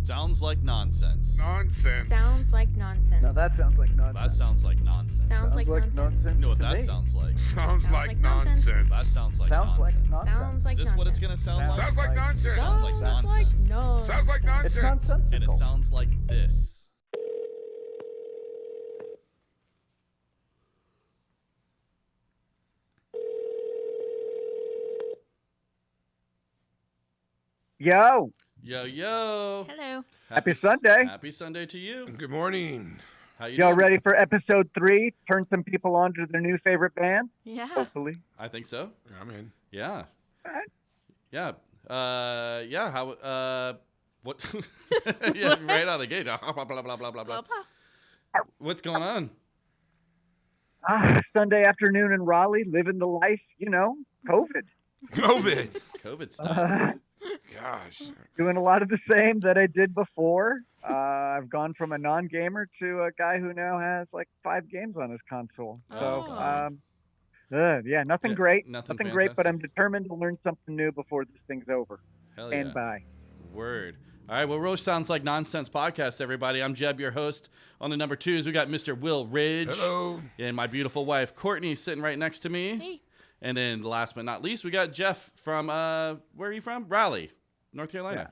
Sounds like nonsense. Nonsense. Sounds like nonsense. No, that sounds like nonsense. That sounds like nonsense. Sounds like nonsense. You know what to that me. sounds like? Sounds like nonsense. That sounds like Sounds nonsense. like nonsense. Sounds like Is this what it's nonsense. gonna sound like? Sounds like nonsense. Sounds like nonsense. nonsense. Sounds like nonsense. It's nonsensical. And it sounds like this. Yo, Yo. Hello. Happy Sunday. Happy Sunday to you. Good morning. How you y'all doing? ready for episode 3? Turn some people on to their new favorite band, Yeah. hopefully. I think so. Yeah, I'm in. Yeah. All right. Yeah. Yeah. How? What? Yeah. Right out of the gate. Blah blah blah blah blah blah. Blah, blah. What's going on? Sunday afternoon in Raleigh, living the life, COVID. COVID. COVID stuff. Gosh. Doing a lot of the same that I did before. I've gone from a non-gamer to a guy who now has like 5 games on his console. So, yeah, nothing Yeah, great. nothing great, but fantastic. I'm determined to learn something new before this thing's over. Hell Stand yeah. by. Word. All right. Well, Roast Sounds Like Nonsense podcast, everybody. I'm Jeb, your host. On the number 2s, we got Mr. Will Ridge. Hello. And my beautiful wife, Courtney, sitting right next to me. Hey. And then last but not least, we got Jeff from, where are you from? Raleigh, North Carolina.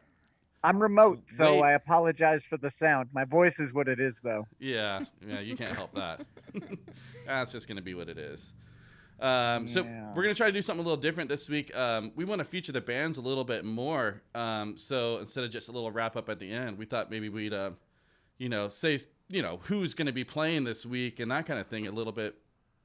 I'm remote, so Wait. I apologize for the sound. My voice is what it is, though. Yeah, you can't help that. That's just going to be what it is. So Yeah. we're going to try to do something a little different this week. We want to feature the bands a little bit more. So instead of just a little wrap up at the end, we thought maybe we'd, say, who's going to be playing this week and that kind of thing a little bit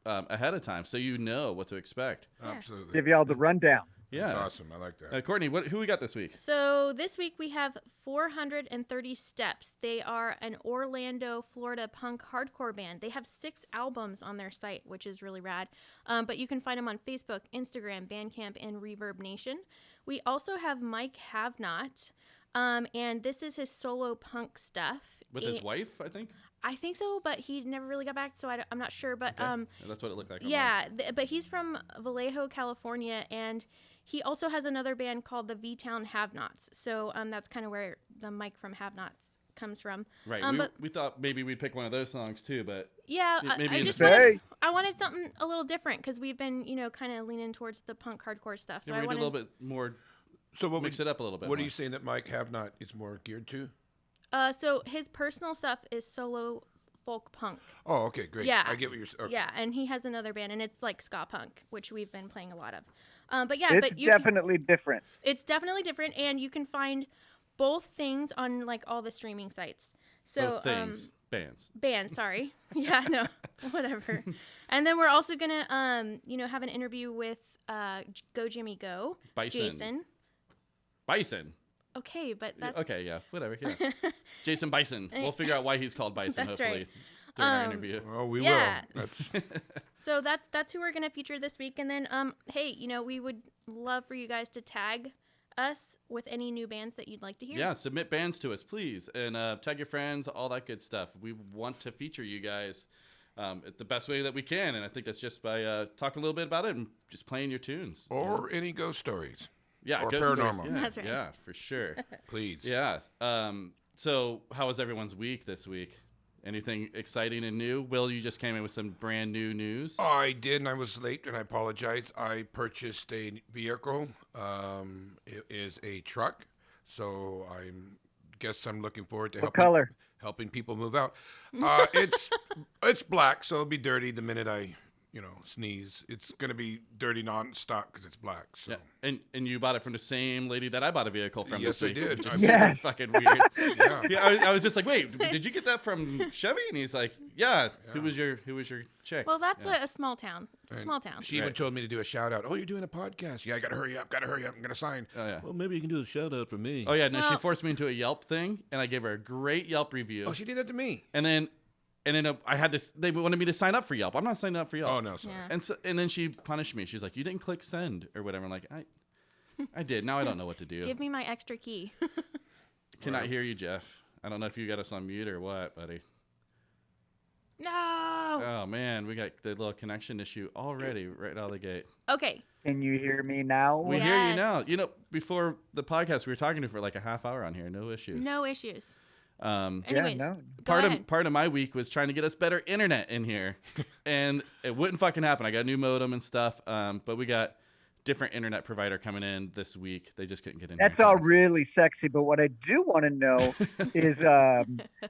ahead of time, so you know what to expect. Yeah. Absolutely. Give y'all the rundown. Yeah. That's awesome. I like that. Courtney, who we got this week? So this week we have 430 Steps. They are an Orlando, Florida punk hardcore band. They have 6 albums on their site, which is really rad. But you can find them on Facebook, Instagram, Bandcamp, and Reverb Nation. We also have Mike Havnot, and this is his solo punk stuff. With his wife, I think. I think so, but he never really got back, so I'm not sure. But Okay. That's what it looked like. yeah, but he's from Vallejo, California, and he also has another band called the V-Town Have-Nots. So that's kind of where the Mike from Have-Nots comes from. Right. But We thought maybe we'd pick one of those songs too, but yeah, maybe I in just the wanted, I wanted something a little different because we've been, kind of leaning towards the punk hardcore stuff. So yeah, I we wanted did a little bit more, So what mix it up a little bit. What are more. you saying that Mike Havnot is more geared to? So his personal stuff is solo folk punk. Oh, okay, great. Yeah. I get what you're saying. Okay. Yeah, and he has another band, and it's like ska punk, which we've been playing a lot of. But yeah, It's but you can, definitely different. it's definitely different, and you can find both things on like all the streaming sites. So Both things, bands. band, sorry. Yeah, no, whatever. And then we're also gonna have an interview with Go Jimmy Go, Bison. Jason. Bison. Okay, but that's Okay, yeah, whatever. Yeah. Jason Bison. We'll figure out why he's called Bison. That's Hopefully, right. during our interview. Oh, we Yeah. will. That's So that's who we're gonna feature this week. And then hey, we would love for you guys to tag us with any new bands that you'd like to hear. Yeah, submit bands to us, please, and tag your friends, all that good stuff. We want to feature you guys the best way that we can, and I think that's just by talking a little bit about it and just playing your tunes. or any ghost stories. Yeah, or ghost stories. paranormal. Yeah, That's right. Yeah, for sure. Please. Yeah. So how was everyone's week this week? Anything exciting and new? Will, you just came in with some brand new news. Oh, I did, and I was late, and I apologize. I purchased a vehicle. It is a truck, so I guess I'm looking forward to What color? helping people move out. It's black, so it'll be dirty the minute I sneeze. It's gonna be dirty non-stop because it's black. So. Yeah, and you bought it from the same lady that I bought a vehicle from. Yes, this I week, did. Which I is did. super Yes. fucking weird. Yeah. Yeah, I was just like, wait, did you get that from Chevy? And he's like, yeah. Who was your chick? Well, that's Yeah. what a small town. And Small town. She even Right. told me to do a shout out. Oh, you're doing a podcast? Yeah, I gotta hurry up. I'm gonna sign. Oh yeah. Well, maybe you can do a shout out for me. Oh yeah. No, she Well- forced me into a Yelp thing, and I gave her a great Yelp review. Oh, she did that to me. And then I had to. They wanted me to sign up for Yelp. I'm not signing up for Yelp. Oh no, sorry. Yeah. And then she punished me. She's like, you didn't click send or whatever. I'm like, I did. Now I don't know what to do. Give me my extra key. Cannot hear you, Jeff. I don't know if you got us on mute or what, buddy. No. no. Oh man, we got the little connection issue already right out of the gate. Okay. Can you hear me now? We hear you now. Yes. You know, before the podcast, we were talking to for like a half hour on here. No issues. No issues. Um, Anyways, no. go ahead. part of my week was trying to get us better internet in here, and it wouldn't fucking happen. I got a new modem and stuff, but we got different internet provider coming in this week. They just couldn't get in. That's here. all really sexy, but what I do want to know is,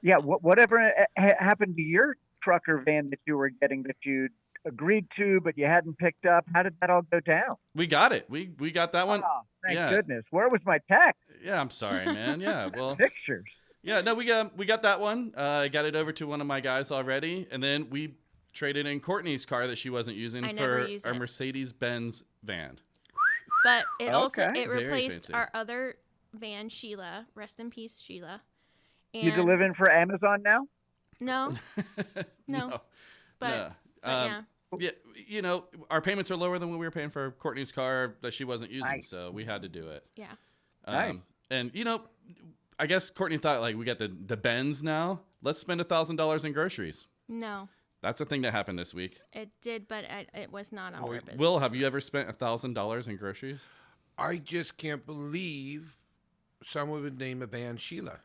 whatever happened to your truck or van that you were getting that you agreed to, but you hadn't picked up? How did that all go down? We got it. We got that one. Oh, thank Yeah. goodness. Where was my text? Yeah, I'm sorry, man. Yeah, well, Pictures. yeah, no, we got that one. I got it over to one of my guys already, and then we traded in Courtney's car that she wasn't using I never for use our it. Mercedes-Benz van. But it also Okay. it Very replaced fancy. our other van, Sheila. Rest in peace, Sheila. And You delivering for Amazon now? No, No. but, no. yeah. Yeah, you know, our payments are lower than what we were paying for Courtney's car that she wasn't using, Nice. so we had to do it. Yeah. Nice. And you know, I guess Courtney thought like we got the Benz now. Let's spend $1,000 in groceries. No, That's a thing that happened this week. it did, but it was not on purpose. Will, have you ever spent $1,000 in groceries? I just can't believe someone would name a band Sheila.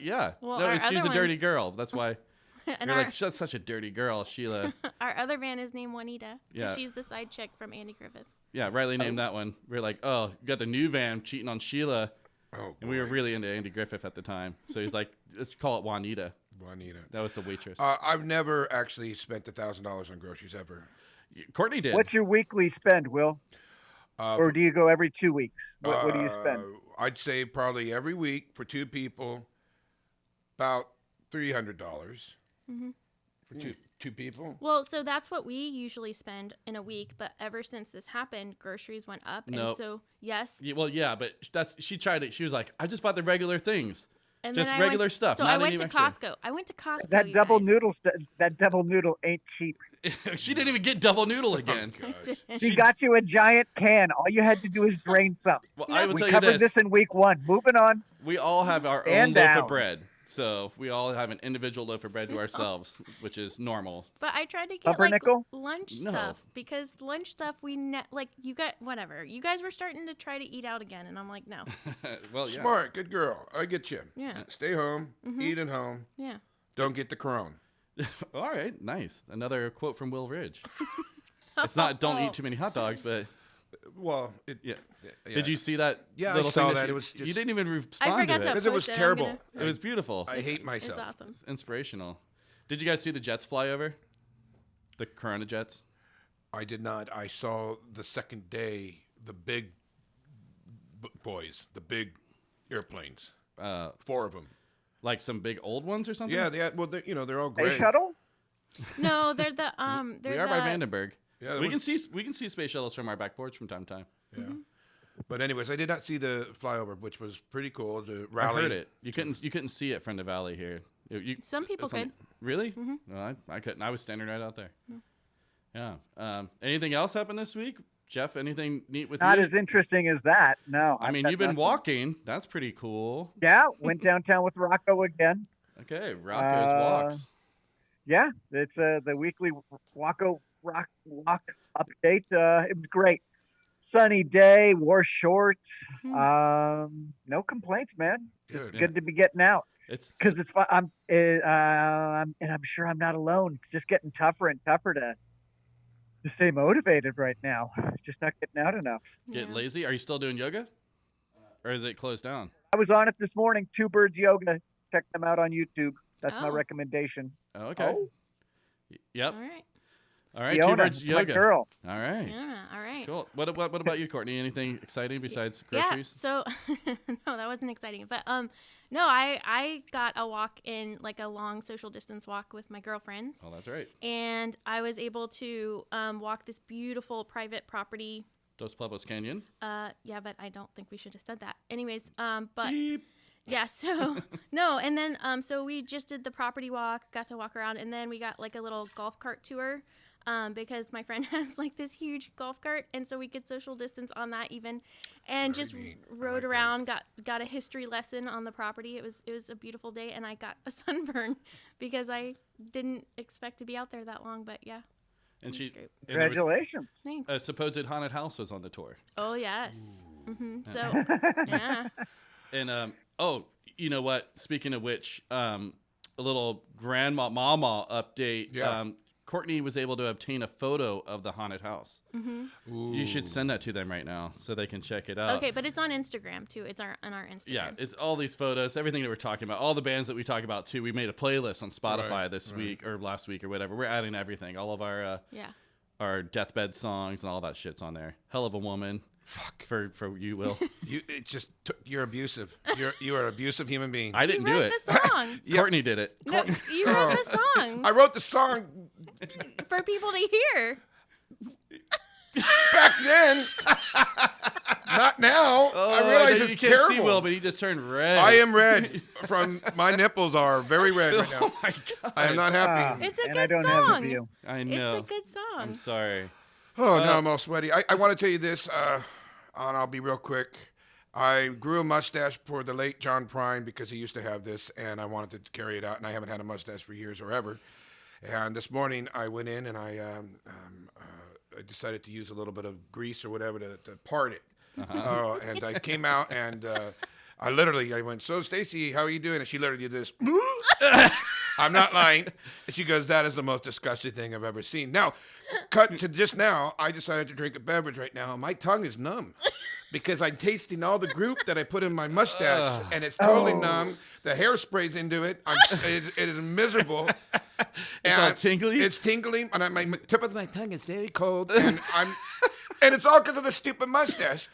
Yeah. Well, no, our she's a other dirty ones- girl. That's why and you're our, like such a dirty girl, Sheila. our other van is named Juanita. 'Cause Yeah. She's the side chick from Andy Griffith. Yeah, Riley named that one. We're like, oh, you got the new van cheating on Sheila, Oh, and we were boy. really into Andy Griffith at the time. So he's like, let's call it Juanita. Juanita. That was the waitress. I've never actually spent $1,000 on groceries ever. Courtney did. What's your weekly spend, Will? Or do you go every 2 weeks? What do you spend? I'd say probably every week for two people, about $300 Mhm. for two people. Well, so that's what we usually spend in a week, but ever since this happened, groceries went up, and Nope. so yes, Yeah, well, yeah, but she tried it. She was like, I just bought the regular things. and Just then regular I went stuff, So not I went any to extra. Costco. I went to Costco. That you double guys. noodle, that double noodle ain't cheap. She didn't even get double noodle again. Oh, gosh. She got you a giant can. All you had to do is drain some. Well, I will We tell you covered this in week 1. Moving on. We all have our own Stand loaf down. of bread. So we all have an individual loaf of bread to ourselves, which is normal. But I tried to get Pumpernickel? lunch No. stuff because lunch stuff you got whatever. You guys were starting to try to eat out again, and I'm like, no. Well, yeah. Smart, good girl. I get you. Yeah. Stay home, eat at home. Yeah. Don't get the crone. All right, nice. Another quote from Will Ridge. It's not don't eat too many hot dogs, but Well, yeah. yeah. Did you see that? Yeah, I little saw thing that. you, It was you just- didn't even I respond forgot to to it. Because it was post terrible. I'm It was beautiful. I hate It's myself. awesome. Inspirational. Did you guys see the jets fly over? The Corona jets? I did not. I saw the second day the big boys, the big airplanes, 4 of them. Like some big old ones or something? Yeah, they had, well, they're all Space gray. shuttle? No, they're the We are by Vandenberg. Yeah, we was- can see space shuttles from our back porch from time to time. Yeah. But anyways, I did not see the flyover, which was pretty cool. The I rally. heard it. You couldn't see it from the valley here. Some people could. Really? No, I couldn't. I was standing right out there. Yeah. Anything else happened this week, Jeff? Anything neat with Not you? as interesting as that. No. I I've mean, got you've been nothing. walking. That's pretty cool. Yeah, went downtown with Rocco again. Okay, Rocco's walks. Yeah, it's the weekly Rocco walk update. It was great. Sunny day, wore shorts. No complaints, man. Good. Good to be getting out It's because it's fun. And I'm sure I'm not alone. It's just getting tougher and tougher to stay motivated right now. Just not getting out enough. getting Yeah. lazy. Are you still doing yoga, or is it closed down? I was on it this morning. Two Birds Yoga. Check them out on YouTube. That's my Oh. recommendation. Oh, okay. Oh, Yep. All right. All right. Two Fiona, Birds it's my yoga. girl. All right. Yeah. All right. Cool. What about you, Courtney? Anything exciting besides Yeah. groceries? So no, that wasn't exciting. But no, I got a walk in like a long social distance walk with my girlfriends, Oh, that's right. and I was able to walk this beautiful private property. Dos Pueblos Canyon. Yeah, but I don't think we should have said that. Anyways, but Beep. yeah, so no, and then so we just did the property walk, got to walk around, and then we got like a little golf cart tour because my friend has like this huge golf cart, and so we could social distance on that even, and Very just neat. I rode like that. around, got a history lesson on the property. It was a beautiful day, and I got a sunburn because I didn't expect to be out there that long. But yeah, And it she was great. and there was Congratulations. Thanks. a supposed haunted house was on the tour. Oh yes. So yeah. And oh, you know what? Speaking of which, a little grandma mama update. Yeah. Courtney was able to obtain a photo of the haunted house. Ooh. You should send that to them right now so they can check it out. Okay, but it's on Instagram too. It's on our Instagram. Yeah, it's all these photos, everything that we're talking about, all the bands that we talk about too. We made a playlist on Spotify Right, this right. week or last week or whatever. We're adding everything, all of Yeah. our deathbed songs and all that shit's on there. Hell of a woman. Fuck. For you, Will. You're abusive. You are an abusive human being. I didn't You do wrote it. the song. Yeah. Courtney did it. No, you wrote the song I wrote the song for people to hear. back then. Not now. I realize know it's you can't terrible. see Will, but he just turned red. I am red. From my nipples are very red right now. Oh my god. I am not happy. It's a and good I don't song. have a view. I It's know. a good song. I'm sorry. Oh, now I'm all sweaty. I want to tell you this, and I'll be real quick. I grew a mustache for the late John Prine because he used to have this, and I wanted to carry it out, and I haven't had a mustache for years or ever. And this morning I went in and I decided to use a little bit of grease or whatever to part it. And I came out and I went, so Stacy, how are you doing? And she literally did this. I'm not lying. And she goes, that is the most disgusting thing I've ever seen. Now, cut to just now, I decided to drink a beverage right now, and my tongue is numb because I'm tasting all the goop that I put in my mustache, and it's totally numb. The hair sprays into it. It is miserable. It's all tingly? It's tingling, and my tip of my tongue is very cold, and and it's all because of the stupid mustache.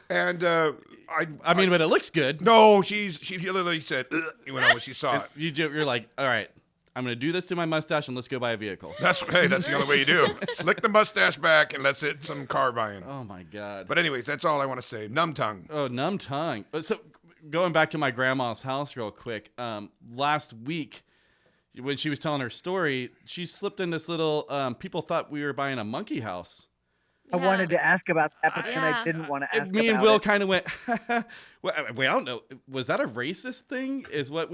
And I mean, but it looks good. no, she literally said, "Ugh," when she saw it. You're like, all right, I'm going to do this to my mustache and let's go buy a vehicle. That's the only way you do. Slick the mustache back and let's hit some car buying. Oh my god. But anyways, that's all I want to say. Numb tongue. Oh, numb tongue. So going back to my grandma's house real quick. Last week when she was telling her story, she slipped in this little, people thought we were buying a monkey house. I wanted to ask about that, but then Yeah. I didn't want to ask Me and about Will it. kind of went, well, wait, I don't know. Was that a racist thing? Is what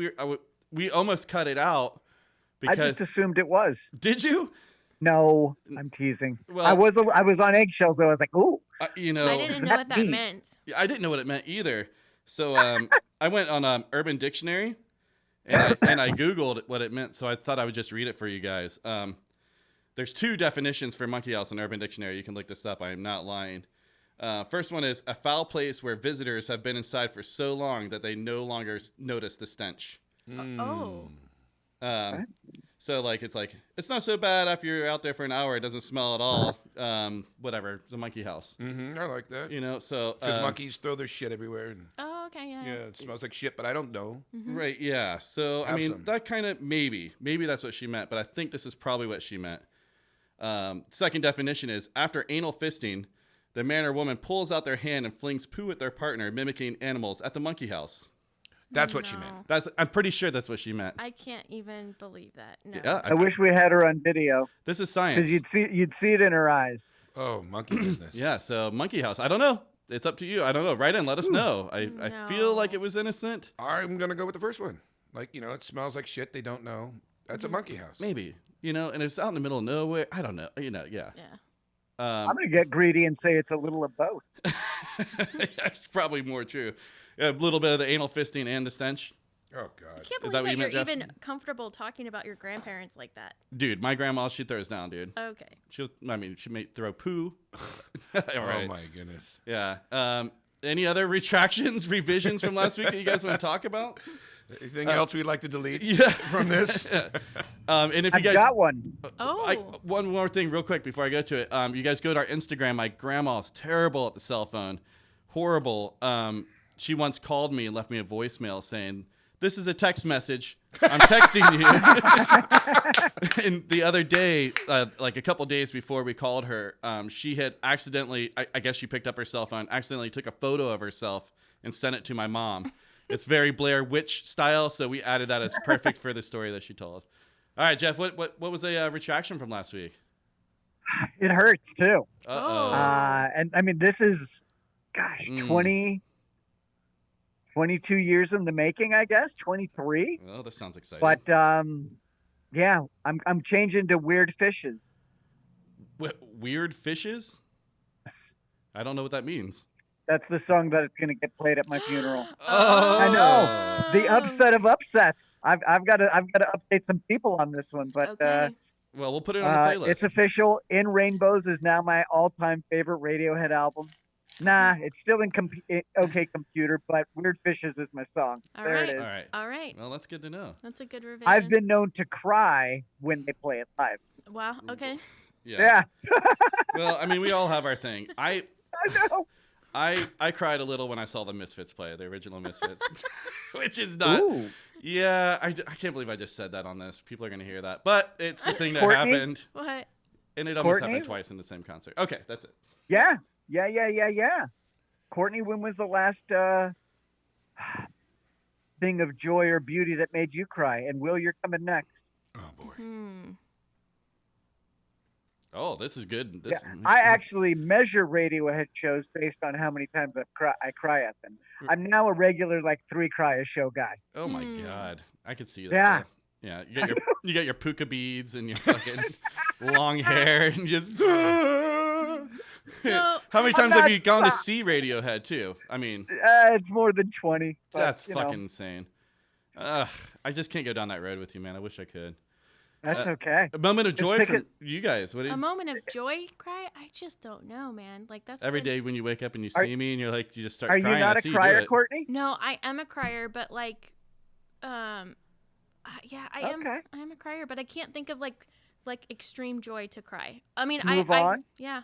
we almost cut it out I because just assumed it was. did you? No, I'm teasing. Well- I was on eggshells though. I was like, ooh, You know, I didn't know that what that deep? meant. I didn't know what it meant either. So I went on Urban Dictionary and I Googled what it meant. So I thought I would just read it for you guys. There's two definitions for monkey house in Urban Dictionary. You can look this up. I am not lying. First one is a foul place where visitors have been inside for so long that they no longer notice the stench. Oh. So it's not so bad after you're out there for an hour. It doesn't smell at all. Whatever. It's a monkey house. I like that. You know, so Because monkeys throw their shit everywhere. And, Oh, okay, yeah. yeah, it smells like shit, but I don't know. right, yeah. So I Have mean, some. that kind of maybe that's what she meant, but I think this is probably what she meant. Second definition is after anal fisting, the man or woman pulls out their hand and flings poo at their partner, mimicking animals at the monkey house. That's what she No. meant. I'm pretty sure that's what she meant. I can't even believe that. No. Yeah, I wish we had her on video this is science. because you'd see it in her eyes. Oh, monkey business. Yeah, so monkey house. I don't know. It's up to you. I don't know. Write in. Let us know. I feel like No. it was innocent. I'm going to go with the first one. Like, it smells like shit. They don't know. That's a monkey house. Maybe. And it's out in the middle of nowhere. I don't know. Yeah. Yeah. I'm gonna get greedy and say it's a little of both. That's probably more true. A little bit of the anal fisting and the stench. Oh, I God. can't Is that believe what that you you're meant, Jeff? even comfortable talking about your grandparents like that. Dude, my grandma, she throws down, dude. Okay. She may throw poo. Oh, Right. my goodness. Yeah. Any other retractions, revisions from last week that you guys want to talk about? Anything else we'd like to delete Yeah. from this? And if you I've guys got one. Oh. one more thing real quick before I go to it. You guys go to our Instagram. My grandma's terrible at the cell phone. Horrible. She once called me and left me a voicemail saying, "This is a text message. I'm texting you." And the other day, like a couple days before we called her, she had accidentally, I guess she picked up her cell phone, accidentally took a photo of herself and sent it to my mom. It's very Blair Witch style, so we added that as perfect for the story that she told. All right, Jeff, what was a retraction from last week? It hurts too. Uh-oh. And I mean, this is, gosh, Mm. 22 years in the making, I guess, 23. Well, this sounds exciting. But yeah, I'm changing to weird fishes. Weird fishes? I don't know what that means. That's the song that is going to get played at my funeral. Oh. I know. The upset of upsets. I've got to update some people on this one, but Okay. Well, we'll put it on the playlist. it's official. In Rainbows is now my all-time favorite Radiohead album. Nah, it's still in OK Computer, but Weird Fishes is my song. All there right. it is. All right. All right. Well, that's good to know. That's a good revision. I've been known to cry when they play it live. Wow. Okay. Yeah. Well, I mean, we all have our thing. I know. I cried a little when I saw the Misfits play, the original Misfits, which is not. Ooh. Yeah, I can't believe I just said that on this. People are going to hear that. But it's the thing that Courtney? happened, What? and it almost Courtney? happened twice in the same concert. Okay, that's it. Yeah. Courtney, when was the last thing of joy or beauty that made you cry? And Will, you're coming next. Oh boy. Oh, this is good. Yeah, I actually measure Radiohead shows based on how many times I cry at them. I'm now a regular 3 cry a show guy. Oh my God, I could see that. Yeah. Yeah, you got your puka beads and your fucking long hair and just. So How many times have not you gone to stop- see Radiohead too? I mean, It's more than 20. But, that's you know, fucking insane. I just can't go down that road with you, man. I wish I could. That's okay. A moment of joy take from it- you guys. What do a you, moment of joy cry? I just don't know, man. That's every good. day when you wake up and you Are- see me and you're like, you just start Are you crying. not I a see you do crier, it. Courtney? No, I am a crier, but yeah, I am. Okay. I am a crier, but I can't think of like extreme joy to cry. I mean, Move I on. yeah.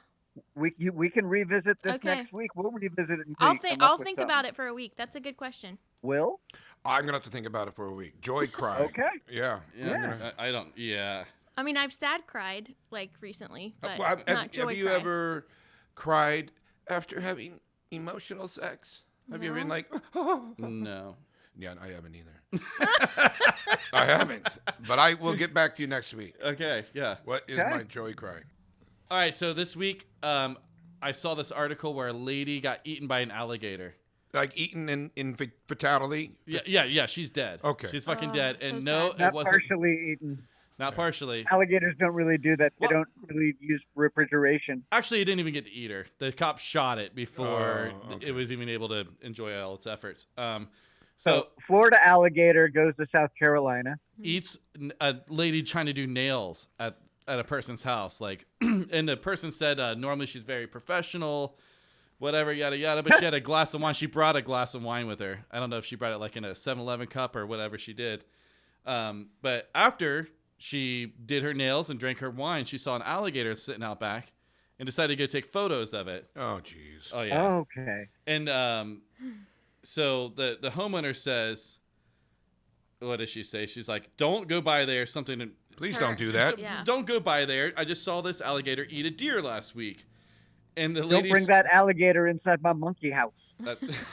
We can revisit this Okay. next week. We'll revisit it. I'll think about it for a week. That's a good question. Will? I'm gonna have to think about it for a week. Joy cry. Okay. Yeah. Yeah, I don't. Yeah. I mean, I've sad cried recently, but Well, not joy have you cry. ever cried after having emotional sex? Have you been No. like, No. Yeah, I haven't either. I haven't. But I will get back to you next week. Okay. Yeah. What is Okay. my joy cry? All right. So this week, I saw this article where a lady got eaten by an alligator. Like eaten in fatality? Yeah. She's dead. Okay. She's fucking Oh, dead. so And no, sad. it Not wasn't. partially eaten. Not partially. Alligators don't really do that. They Well- don't really use refrigeration. Actually, it didn't even get to eat her. The cops shot it before Oh, okay. it was even able to enjoy all its efforts. So So Florida alligator goes to South Carolina. eats a lady trying to do nails at a person's house. And the person said normally she's very professional, whatever, yada yada. But she had a glass of wine. She brought a glass of wine with her. I don't know if she brought it in a 7-Eleven cup or whatever she did. But after she did her nails and drank her wine, she saw an alligator sitting out back, and decided to go take photos of it. Oh, jeez. Oh yeah. Okay. And so the homeowner says, what does she say? She's like, don't go by there. Something. Please Her- don't do that. Yeah. Don't go by there. I just saw this alligator eat a deer last week. And the Don't lady. bring that alligator inside my monkey house.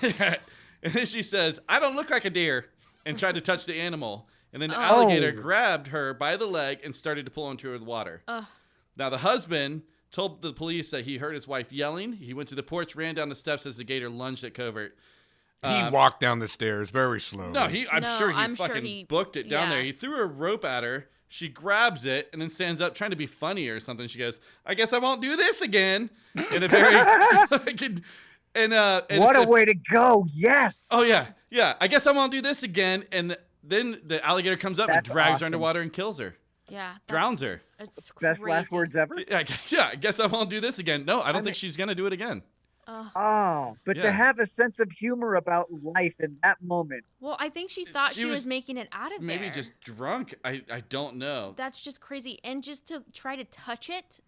And then she says, I don't look like a deer, and tried to touch the animal. And then the Oh. alligator grabbed her by the leg and started to pull into her water. Ugh. Now, the husband told the police that he heard his wife yelling. He went to the porch, ran down the steps as the gator lunged at Covert. He walked down the stairs very slowly. No, I'm No, sure he I'm sure fucking he- booked it down yeah. there. He threw a rope at her. She grabs it and then stands up trying to be funny or something. She goes, I guess I won't do this again. In a very... and What a said, way to go. Yes. Oh, yeah. Yeah. I guess I won't do this again. And then the alligator comes up and That's drags her awesome. underwater and kills her. Yeah. Drowns her. It's Best last crazy. words ever. Yeah, I guess I won't do this again. No, I don't I think mean- she's going to do it again. Ugh. Oh, but Yeah. to have a sense of humor about life in that moment. Well, I think she thought She she was was making it out of Maybe there. just drunk. I don't know. That's just crazy. And just to try to touch it,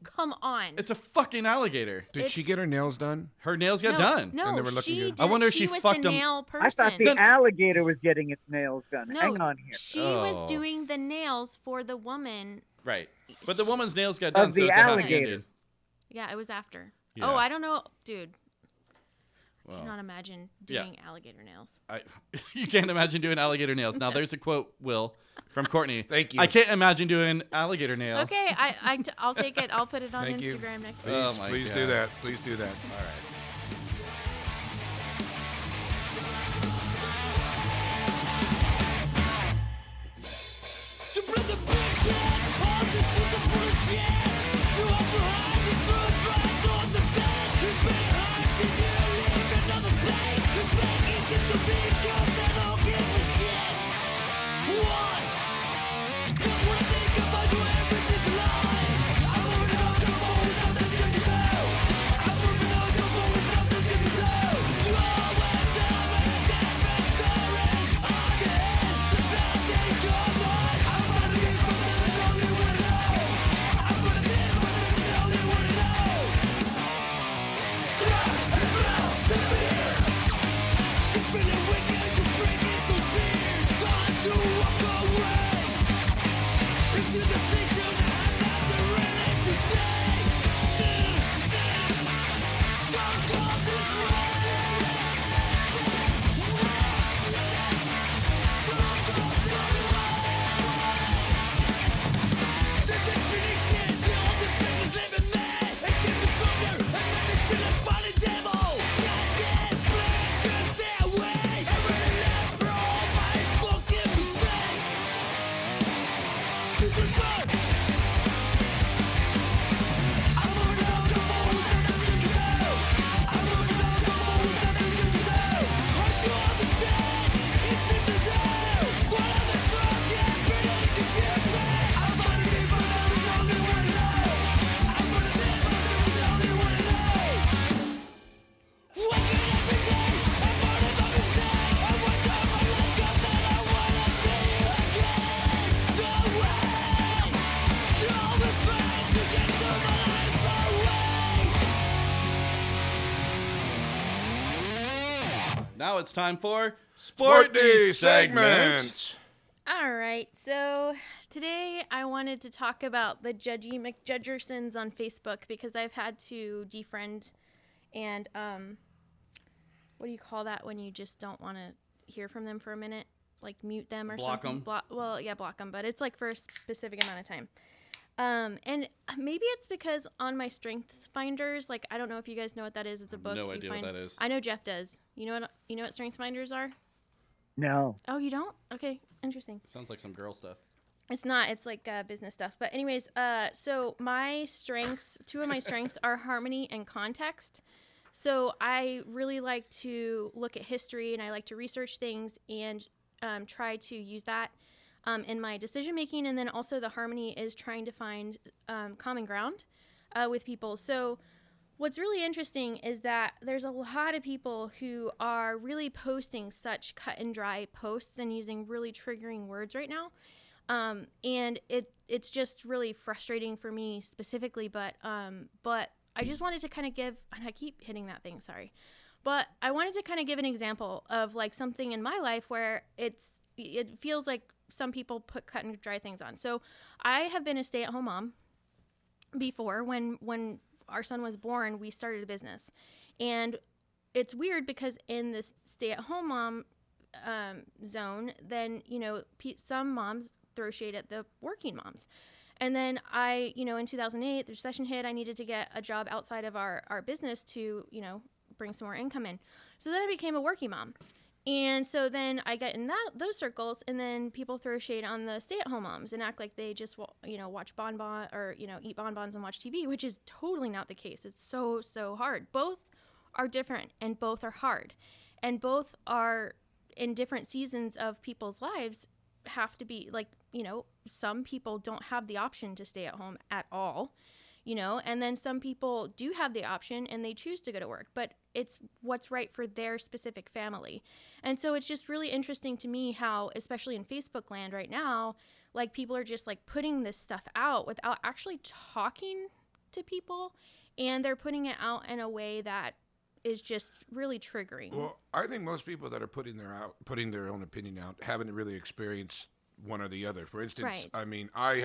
come on. It's a fucking alligator. Did she it's- get her nails done? Her nails got no, done. No, And they were looking she good. did. I wonder if she she was fucked the 'em- nail person. I thought the alligator was getting its nails done. No, Hang on here. She was Oh. doing the nails for the woman. Right. But the woman's nails got done, Of so the it's a happy alligator. ending. Yeah, it was after. Yeah. Oh, I don't know, dude. Well, Cannot imagine yeah. doing alligator nails. You can't imagine doing alligator nails. Now, there's a quote, Will, from Courtney. Thank you. I can't imagine doing alligator nails. Okay, I'll take it. I'll put it on Thank you. Instagram next Please, week. Oh my please God. do that. Please do that. All right. Now it's time for Sport News segment. All right, so today I wanted to talk about the Judgy McJudgersons on Facebook because I've had to defriend and what do you call that when you just don't want to hear from them for a minute? Like mute them or Block something? 'em. Well, yeah, block them, but it's like for a specific amount of time. And maybe it's because on my Strengths Finders, like I don't know if you guys know what that is. It's a book. No you idea find. what that is. I know Jeff does. You know what Strengths Finders are? No. Oh, you don't? Okay, interesting. Sounds like some girl stuff. It's not. It's like business stuff. But anyways, so my strengths, two of my strengths are harmony and context. So I really like to look at history and I like to research things and try to use that in my decision making. And then also the harmony is trying to find common ground with people. So what's really interesting is that there's a lot of people who are really posting such cut and dry posts and using really triggering words right now. And it's just really frustrating for me specifically, but I just wanted to kind of give, and I keep hitting that thing, sorry, but I wanted to kind of give an example of like something in my life where it feels like some people put cut and dry things on. So I have been a stay-at-home mom before. When our son was born, we started a business, and it's weird because in this stay-at-home mom zone, then some moms throw shade at the working moms. And then I, in 2008, the recession hit. I needed to get a job outside of our business to, bring some more income in. So then I became a working mom. And so then I get in those circles, and then people throw shade on the stay-at-home moms and act like they just, watch bonbon or, eat bonbons and watch TV, which is totally not the case. It's so, so hard. Both are different and both are hard. And both are in different seasons of people's lives have to be like, some people don't have the option to stay at home at all, and then some people do have the option and they choose to go to work, but it's what's right for their specific family. And so it's just really interesting to me how, especially in Facebook land right now, like people are just like putting this stuff out without actually talking to people, and they're putting it out in a way that is just really triggering. Well, I think most people that are putting their own opinion out haven't really experienced one or the other. For instance, Right. I mean, I'd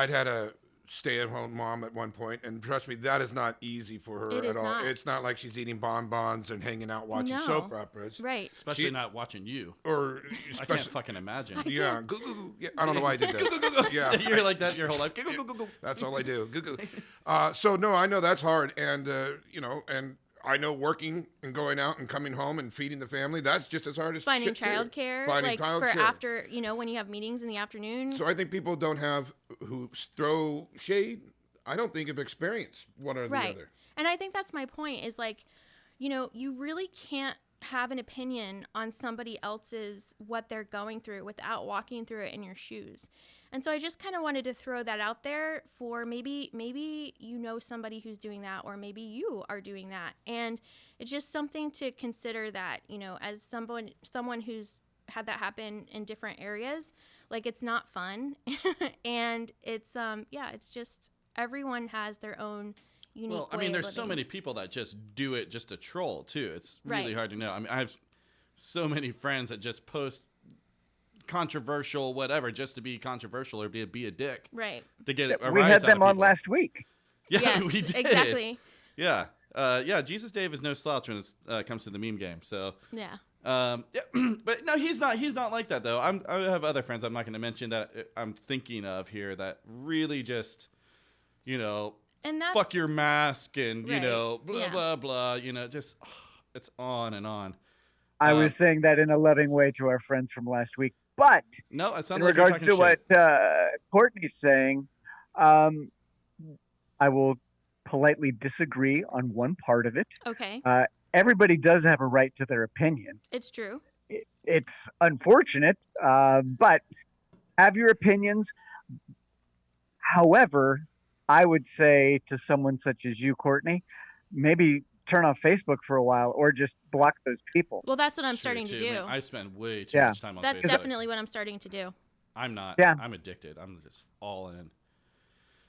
had a stay-at-home mom at one point, and trust me, that is not easy for her It at is all. not. It's not like she's eating bonbons and hanging out watching No. soap operas. Right. Especially not watching you. Or I can't especially, fucking imagine. yeah, goo, goo, goo. Yeah, I don't know why I did that. Yeah, You're like that your whole life. Go, go, go, go. that's all I do. Goo, goo. So no, I know that's hard, and and I know working and going out and coming home and feeding the family, that's just as hard as Finding shit, too. childcare, Finding like for childcare. after, when you have meetings in the afternoon. So I think people don't have who throw shade. I don't think of experience one or the Right. other. And I think that's my point is like, you really can't have an opinion on somebody else's what they're going through without walking through it in your shoes. And so I just kind of wanted to throw that out there for maybe somebody who's doing that, or maybe you are doing that. And it's just something to consider that, as someone who's had that happen in different areas, like it's not fun. And it's it's just everyone has their own unique Well, I way mean, of there's so living. many people that just do it just to troll too. It's really Right. hard to know. I mean, I have so many friends that just post controversial whatever just to be controversial or be a dick Right. to get a We rise had out them of on people. last week. Yeah, Yes, we did. exactly. Yeah. Jesus Dave is no slouch when it comes to the meme game. So, Yeah. but no, he's not like that though. I have other friends I'm not going to mention that I'm thinking of here that really just, And that's fuck your mask and Right. blah Yeah. blah blah. Just it's on and on. I Uh, was saying that in a loving way to our friends from last week. But No, it in sounds like you're regards talking to shit. what Courtney's saying, I will politely disagree on one part of it. okay. Everybody does have a right to their opinion. It's true. It's unfortunate, but have your opinions. However, I would say to someone such as you, Courtney, maybe turn off Facebook for a while or just block those people. Well, that's what I'm It's true, starting to too, do. man. I spend way too Yeah. much time on That's Facebook. definitely what I'm starting to do. I'm not. Yeah. I'm addicted. I'm just all in.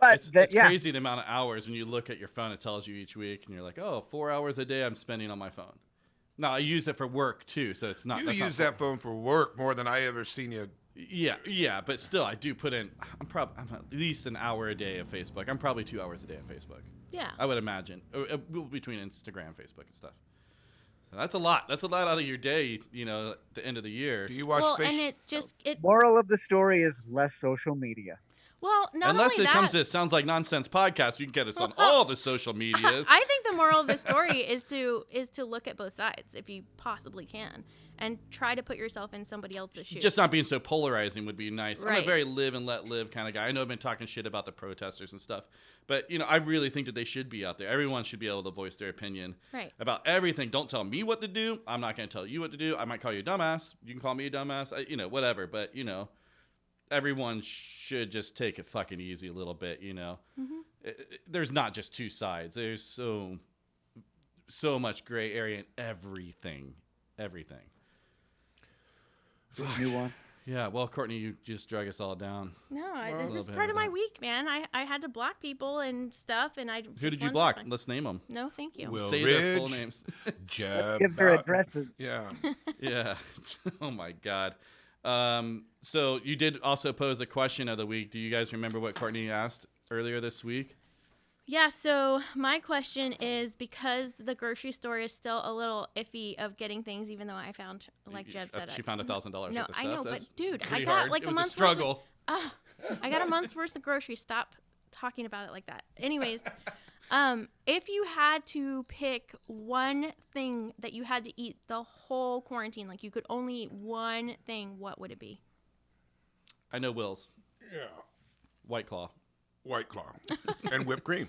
But It's yeah, crazy the amount of hours when you look at your phone. It tells you each week, and you're like, oh, 4 hours a day I'm spending on my phone. Now I use it for work too, so it's not. You that's not use that phone for work more than I ever seen you. Yeah, but still, I do put in. I'm at least an hour a day of Facebook. I'm probably 2 hours a day on Facebook. Yeah. I would imagine between Instagram, Facebook, and stuff. So that's a lot. That's a lot out of your day. At the end of the year. Do you watch Well, fish? and it moral of the story is less social media. well, not Unless only it that, comes to it Sounds Like Nonsense podcast, you can get us on all the social medias. I think the moral of the story is to look at both sides if you possibly can, and try to put yourself in somebody else's shoes. Just not being so polarizing would be nice. I'm a Right. very live and let live kind of guy. I know I've been talking shit about the protesters and stuff, but I really think that they should be out there. Everyone should be able to voice their opinion Right. about everything. Don't tell me what to do. I'm not going to tell you what to do. I might call you a dumbass. You can call me a dumbass. Whatever. But everyone should just take it fucking easy a little bit. There's not just two sides. There's so much gray area in everything. New one. Yeah, well, Courtney, you just drag us all down. No, a this little is bit part of of my that. week, man. I had to block people and stuff, and I. Who just did you wanted block? fun. Let's name them. No, thank you. Will Say their full Ridge. names. Jeb. Give their addresses. Yeah. Yeah. Oh my God. So you did also pose a question of the week. Do you guys remember what Courtney asked earlier this week? Yeah, so my question is, because the grocery store is still a little iffy of getting things, even though I found, like Jeb said, She found $1,000 worth No, of stuff. I know, That's but dude, I pretty got hard. like It a was month's struggle. I got a month's worth of groceries. Stop talking about it like that. Anyways, if you had to pick one thing that you had to eat the whole quarantine, like you could only eat one thing, what would it be? I know Will's. Yeah. White Claw. White Claw. And whipped cream.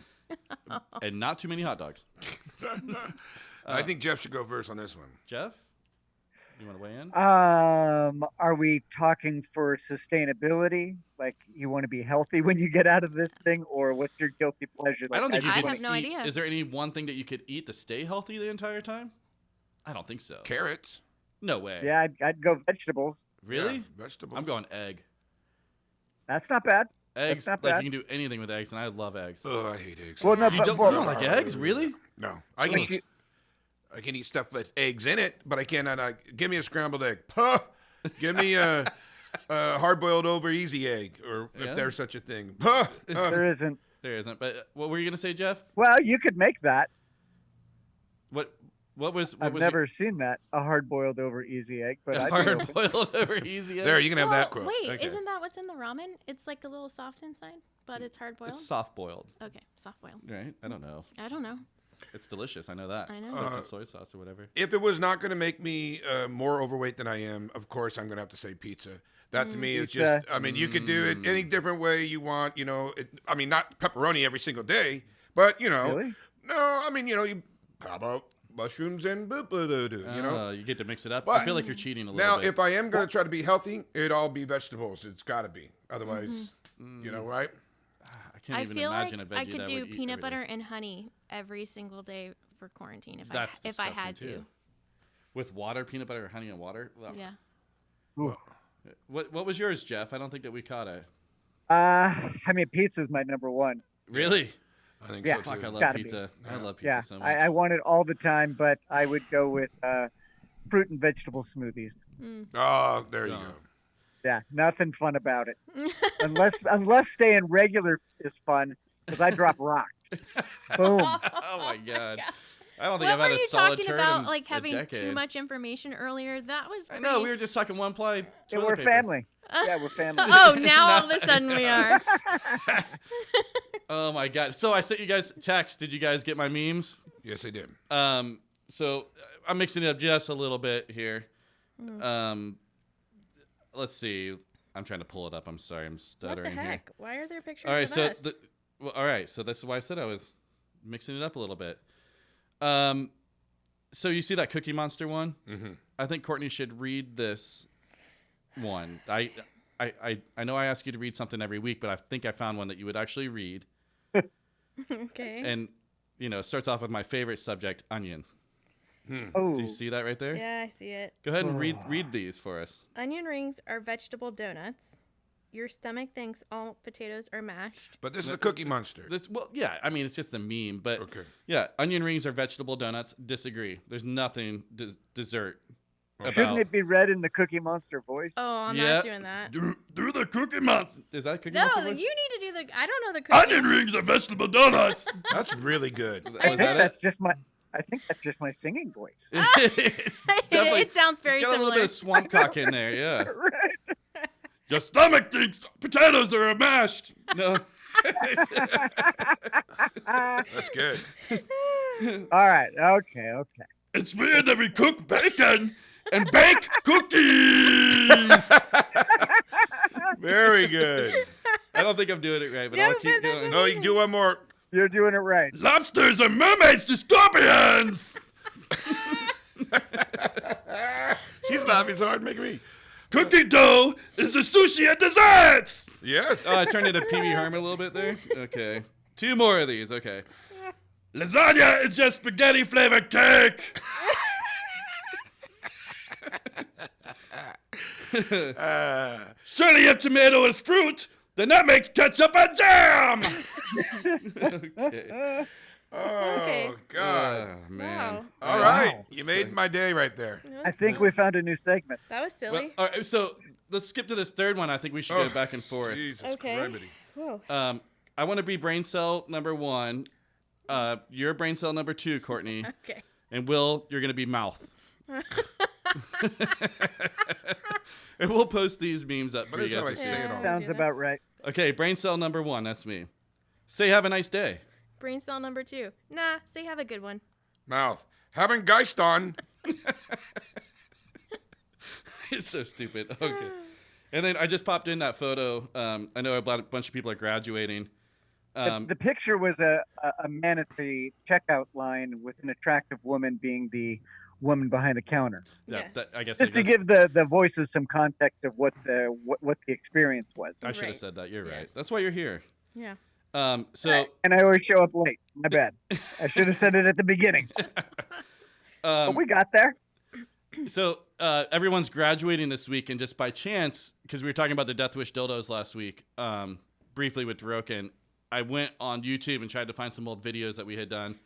And not too many hot dogs. I think Jeff should go first on this one. Jeff? You want to weigh in? Are we talking for sustainability? Like you want to be healthy when you get out of this thing, or what's your guilty pleasure? I don't think you I can have no idea. Is there any one thing that you could eat to stay healthy the entire time? I don't think so. Carrots. No way. Yeah, I'd go vegetables. Really? Yeah, vegetables. I'm going egg. That's not bad. Eggs, not like bad. you can do anything with eggs, and I love eggs. Oh, I hate eggs. Well, no, You but don't, well, you don't like eggs, really? No, I can Like eat. I can eat stuff with eggs in it, but I cannot. Give me a scrambled egg. Puh! Give me a hard-boiled over easy egg, or Yeah. if there's such a thing. There isn't. There isn't. But what were you gonna say, Jeff? Well, you could make that. What was I've never seen that, a hard-boiled over easy egg, but I'd be open. hard boiled over easy? There, you can have that Well, quote. wait, Okay. isn't that what's in the ramen? It's like a little soft inside, but it's hard boiled. It's soft boiled, Okay, soft boiled. right? I don't know. I don't know. It's delicious. I know that. I know. Soaked in soy sauce or whatever. If it was not going to make me more overweight than I am, of course I'm going to have to say pizza. That to me is Pizza. just, I mean, you could do it any different way you want, you know. I mean, not pepperoni every single day, but, you know. Really? No, I mean, you know, how about mushrooms and you know? You get to mix it up. But I feel like you're cheating a little Now, bit. if I am going to try to be healthy, it'd all be vegetables. It's got to be. Otherwise, you know, right? I can't I even feel like imagine a veggie I could that do would eat peanut every butter day. and honey every single day for quarantine if That's I had disgusting, to. too. With water, peanut butter, honey, and water. Ugh. Yeah. Ooh. What was yours, Jeff? I don't think that we caught it. I mean, pizza's my number one. Really? I think Yeah. so, Fuck, too. I love Gotta be. pizza. I love pizza Yeah, so much. I want it all the time, but I would go with fruit and vegetable smoothies. Oh, there you No. go. Yeah, nothing fun about it. unless staying regular is fun, because I drop rocks. Boom. Oh my god. I don't think What I've were had a you solid talking turd about? in Like a having decade. too much information earlier. That was. I know. pretty- We were just talking one ply. Yeah, toilet we're paper. family. Yeah, we're family. Oh, now all of a sudden we are. Oh my god. So I sent you guys text. Did you guys get my memes? Yes, I did. So I'm mixing it up just a little bit here. Let's see. I'm trying to pull it up. I'm sorry. I'm What stuttering the here. heck? Why are there pictures All right, of so us? all right, so this is why I said I was mixing it up a little bit. So you see that Cookie Monster one? Mhm. I think Courtney should read this one. I know I ask you to read something every week, but I think I found one that you would actually read. Okay. And you know, it starts off with my favorite subject, onion. Oh, Do you see that right there? Yeah, I see it. Go ahead and read these for us. Onion rings are vegetable donuts. Your stomach thinks all potatoes are mashed. But this is a Cookie Monster. Yeah, I mean, it's just a meme, but Okay. yeah, onion rings are vegetable donuts. Disagree. There's nothing dessert about. shouldn't it be read in the Cookie Monster voice? Oh, I'm Yeah. not doing that. Do the Cookie Monster? Is that Cookie No, Monster? you voice? need to do the. I don't know the cookie. rings are vegetable donuts. That's really good. Was I think that that's just my. I think that's just my singing voice. It's definitely- it sounds very it's got a little similar. bit of swamp cock in there, yeah. Right. Your stomach thinks potatoes are mashed. No. That's good. All right. Okay. It's weird that we cook bacon and bake cookies. Very good. I don't think I'm doing it right, but No, I'll keep but that's going. No, you can do one more. You're doing it right. Lobsters are mermaids to scorpions. She's laughing so hard, making me. Cookie dough is the sushi at desserts. Yes. Oh, I turned into Pee Wee Herman a little bit there. Okay. 2 more of these. Okay. Lasagna is just spaghetti flavored cake. Surely if tomato is fruit, then that makes ketchup a jam. Okay. Oh, Okay. God. Oh, man. Wow. All Wow. right. You made my day right there. That I was think we nice. found a new segment. That was Well, silly. all right, so let's skip to this third one. I think we should go back and forth. Jesus Okay. Christ. Whoa. I want to be brain cell number 1. You're brain cell number 2, Courtney. Okay. And Will, you're going to be mouth. And we'll post these memes up for But you that's how I guys to say see. it all. do Sounds that. about right. Okay, brain cell number 1, that's me. Say have a nice day. Brain cell number 2. Nah, say have a good one. Mouth. Having Geist on. It's so stupid. Okay. And then I just popped in that photo. I know a bunch of people are graduating. The picture was a man at the checkout line with an attractive woman being the woman behind the counter. Yeah, Yes. that, I guess Just to give the voices some context of what the experience was. I should have Right. said that. You're right. Yes. That's why you're here. Yeah. So And I always show up late. My bad. I should have said it at the beginning. But we got there. So everyone's graduating this week, and just by chance, because we were talking about the Death Wish dildos last week, briefly with Droken, I went on YouTube and tried to find some old videos that we had done,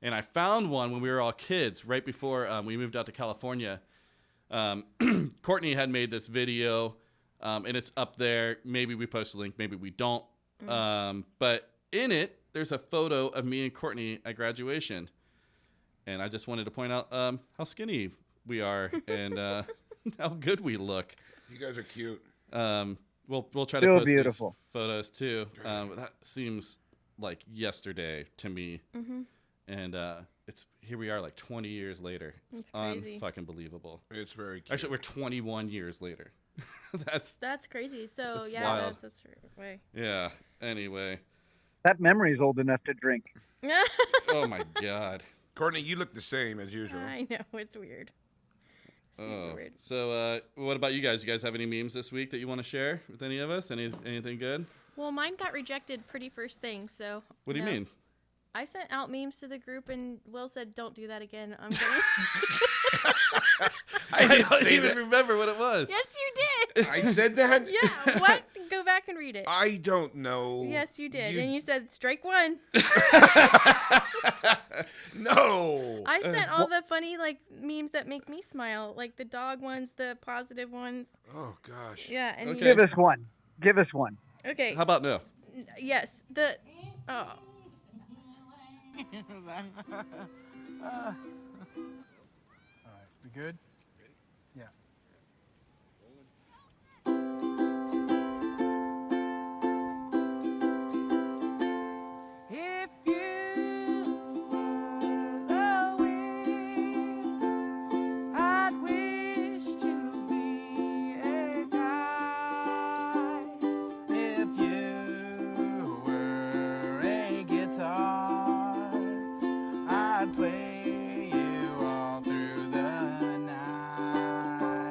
and I found one when we were all kids, right before we moved out to California. Courtney had made this video and it's up there. Maybe we post a link, maybe we don't. But in it, there's a photo of me and Courtney at graduation, and I just wanted to point out how skinny we are and how good we look. You guys are cute. We'll try to Still post beautiful. these photos too. That seems like yesterday to me, and it's here we are like 20 years later. It's crazy. Unfucking believable. It's very cute. Actually, we're 21 years later. That's crazy. So That's yeah, wild. that's way. Yeah. Anyway. That memory's old enough to drink. Oh my God. Courtney, you look the same as usual. I know, it's weird. Super weird. So, what about you guys? You guys have any memes this week that you want to share with any of us? Anything good? Well, mine got rejected pretty first thing, so. What do you mean? I sent out memes to the group, and Will said, "Don't do that again." I'm kidding. I didn't don't say even that. remember what it was. Yes, you did. I said that? Yeah. What? Go back and read it. I don't know. Yes, you did, and you said strike one. No. I sent all the funny memes that make me smile, like the dog ones, the positive ones. Oh, gosh. Yeah, and Okay. Give us one. Give us one. Okay. How about no? Yes. Oh. All right, we good? Yeah. If you were the wind, I'd wish to be a guy. If you were a guitar, I'd play you all through the night.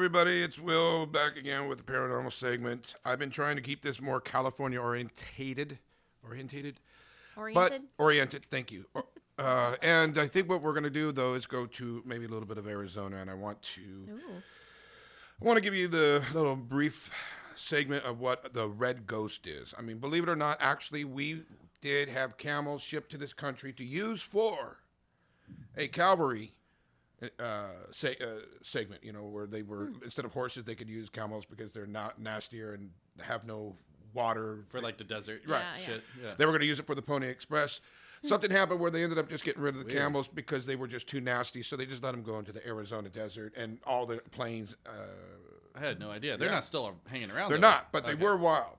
everybody. It's Will back again with the paranormal segment. I've been trying to keep this more California oriented. Thank you. And I think what we're going to do, though, is go to maybe a little bit of Arizona, and I want to give you the little brief segment of what the red ghost is. I mean, believe it or not, actually, we did have camels shipped to this country to use for a cavalry segment, where they were, instead of horses, they could use camels because they're not nastier and have no water. For like the desert. Right. Shit. Yeah. They were going to use it for the Pony Express. Something happened where they ended up just getting rid of the camels because they were just too nasty, so they just let them go into the Arizona desert, and all the plains... I had no idea. They're not still hanging around. They're not, but they were wild.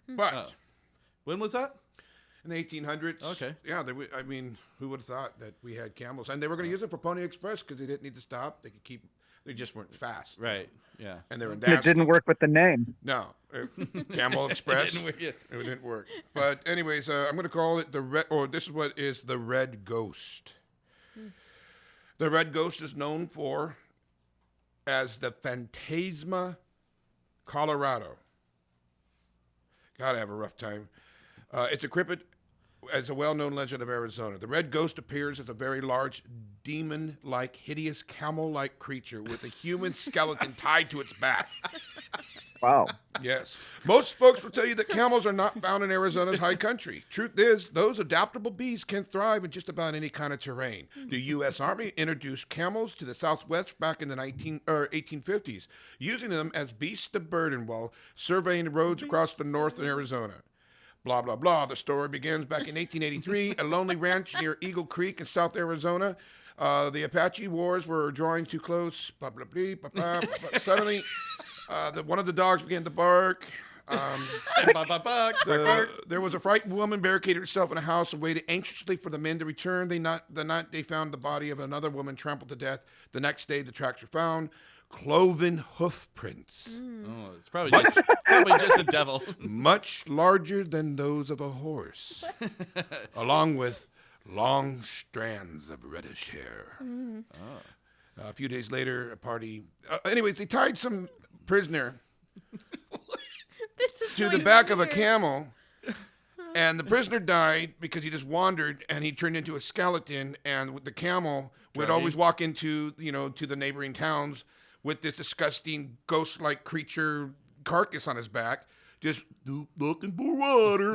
But when was that? in the 1800s. Okay. Yeah, I mean, who would have thought that we had camels? And they were going to use them for Pony Express because they didn't need to stop. They just weren't fast. Right. Yeah. And they were It nasty. didn't work with the name. No. Camel Express. It It didn't work. But anyways, I'm going to call it this is what is the red ghost. The red ghost is known as the Phantasma Colorado. God, I have a rough time. It's a cryptid as a well-known legend of Arizona. The red ghost appears as a very large, demon-like, hideous, camel-like creature with a human skeleton tied to its back. Wow. Yes. Most folks will tell you that camels are not found in Arizona's high country. Truth is, those adaptable beasts can thrive in just about any kind of terrain. The U.S. Army introduced camels to the Southwest back in the 1850s, using them as beasts of burden while surveying the roads across the north in Arizona. Blah, blah, blah. The story begins back in 1883, a lonely ranch near Eagle Creek in South Arizona. The Apache Wars were drawing too close. Blah, blah, blah, blah, blah. But suddenly, one of the dogs began to bark. There was a frightened woman barricaded herself in a house and waited anxiously for the men to return. The night they found the body of another woman trampled to death. The next day, the tracks were found. Cloven hoof prints. Oh, it's probably just the devil. Much larger than those of a horse. Along with long strands of reddish hair. A few days later, a party... anyways, they tied some prisoner to the back of a camel, and the prisoner died because he just wandered, and he turned into a skeleton, and the camel would always walk into, to the neighboring towns with this disgusting ghost-like creature carcass on his back, just looking for water,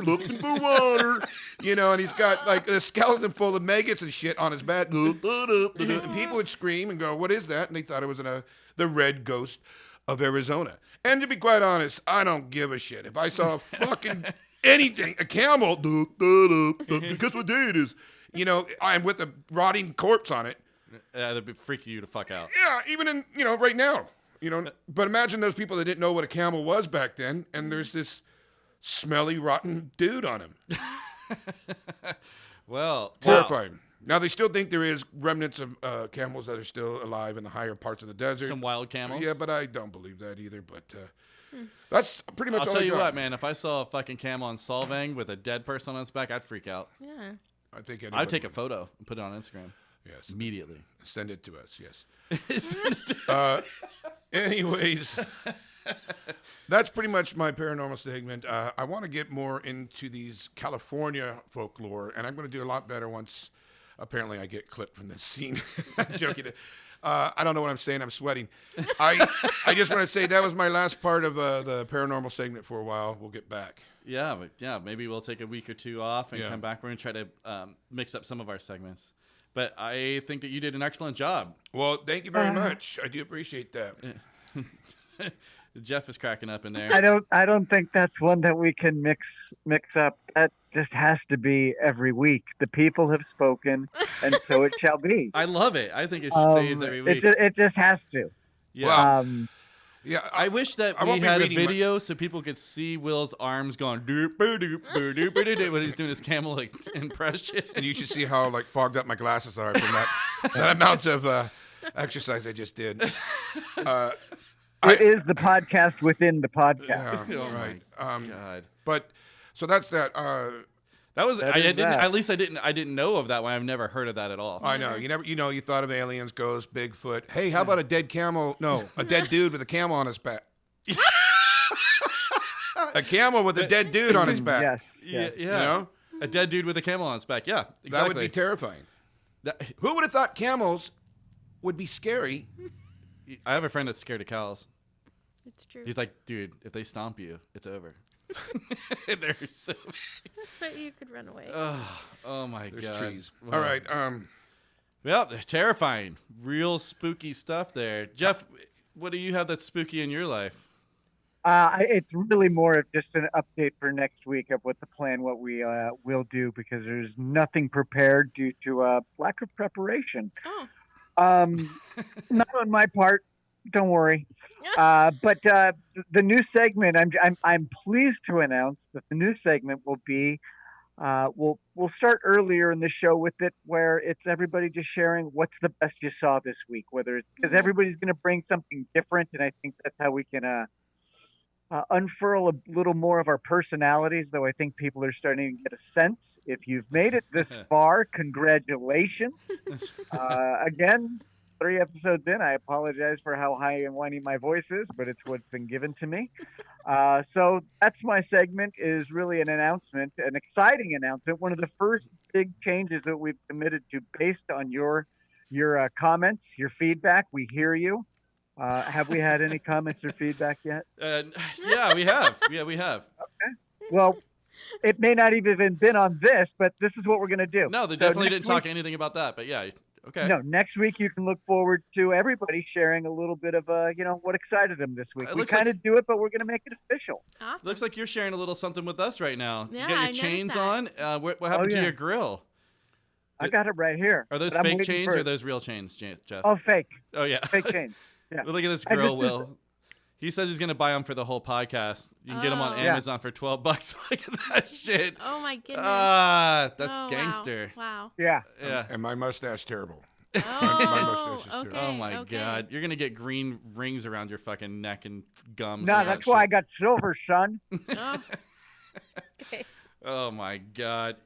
and he's got like a skeleton full of maggots and shit on his back. And people would scream and go, "What is that?" And they thought it was the red ghost of Arizona. And to be quite honest, I don't give a shit. If I saw a fucking anything, a camel, guess what day it is? I'm with a rotting corpse on it. That'd be freaking you to fuck out. Yeah, even in, right now. But imagine those people that didn't know what a camel was back then, and there's this smelly, rotten dude on him. Well, terrifying. Now, they still think there is remnants of camels that are still alive in the higher parts of the desert. Some wild camels? Yeah, but I don't believe that either. But that's pretty much all I'll tell you got. what, man. If I saw a fucking camel in Solvang with a dead person on its back, I'd freak out. Yeah. I think I'd take a photo and put it on Instagram. Yes. Immediately. Send it to us, yes. Anyways, that's pretty much my paranormal segment. I want to get more into these California folklore, and I'm going to do a lot better once, apparently, I get clipped from this scene. I'm joking. I don't know what I'm saying. I'm sweating. I just want to say that was my last part of the paranormal segment for a while. We'll get back. Yeah, maybe we'll take a week or two off and come back. We're going to try to mix up some of our segments. But I think that you did an excellent job. Well, thank you very much. I do appreciate that. Jeff is cracking up in there. I don't think that's one that we can mix up. That just has to be every week. The people have spoken, and so it shall be. I love it. I think it stays every week. It just has to. Yeah. Yeah, I wish that we had a video so people could see Will's arms going doop doop doop doop doop when he's doing his camel impression. And you should see how fogged up my glasses are from that amount of exercise I just did. It is the podcast within the podcast. Yeah, Oh right. God. But so that's that. That was That I is didn't that. at least I didn't know of that one. I've never heard of that at all. I know. You thought of aliens, ghosts, Bigfoot. Hey, how about a dead camel? No, a dead dude with a camel on his back. A camel with a dead dude on its back. Yes. Yeah, yes. yeah. You know? A dead dude with a camel on his back. Yeah, exactly. That would be terrifying. Who would have thought camels would be scary? I have a friend that's scared of cows. It's true. He's like, dude, if they stomp you, it's over. They're so. But you could run away. Oh my There's god. trees. Wow. All right. Well, they're terrifying. Real spooky stuff there. Jeff, what do you have that's spooky in your life? It's really more of just an update for next week of what the plan, what we will do, because there's nothing prepared due to lack of preparation. Oh. Not on my part. Don't worry. But the new segment, I'm pleased to announce that the new segment will be, we'll start earlier in the show with it, where it's everybody just sharing what's the best you saw this week, whether it's because everybody's going to bring something different, and I think that's how we can unfurl a little more of our personalities, though I think people are starting to get a sense. If you've made it this far, congratulations. Again, 3 episodes in, I apologize for how high and whiny my voice is, but it's what's been given to me. So that's my segment, is really an announcement, an exciting announcement. One of the first big changes that we've committed to based on your comments, your feedback. We hear you. Have we had any comments or feedback yet? Yeah, we have. Yeah, we have. Okay. Well, it may not even have been on this, but this is what we're going to do. No, they So definitely next didn't talk week- anything about that. But yeah, okay. No, next week you can look forward to everybody sharing a little bit of what excited them this week. It We looks kind of do it, but we're going to make it official. Awesome. Looks like you're sharing a little something with us right now. Yeah, You got your I noticed chains that. on. What happened to yeah. your grill? I got it right here. Are those but I'm fake waiting chains for- or are those real chains, Jeff? Oh, fake. Oh yeah. Fake chains. Yeah. Well, look at this I grill, just- Will. He says he's gonna buy them for the whole podcast. You can get them on Oh. Yeah. Amazon for $12. Look at that shit. Oh my goodness. That's Oh, wow. gangster. Wow. Yeah. Yeah. And my mustache terrible. Oh, mustache is terrible. okay. Oh my okay. god, you're gonna get green rings around your fucking neck and gums. No, and all that's that why I shit. got silver, son. Oh. Okay. Oh my god.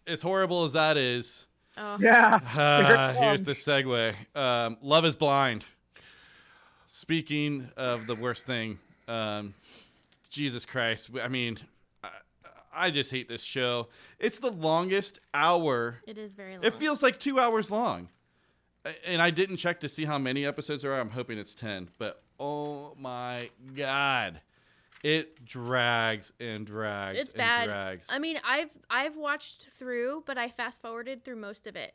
As horrible as that is, Oh. Yeah. here's the segue. Love is Blind. Speaking of the worst thing, Jesus Christ. I mean, I just hate this show. It's the longest hour. It is very long. It feels like 2 hours long. And I didn't check to see how many episodes there are. I'm hoping it's 10. But oh my God. It drags and drags It's and bad. drags. I mean, I've watched through, but I fast forwarded through most of it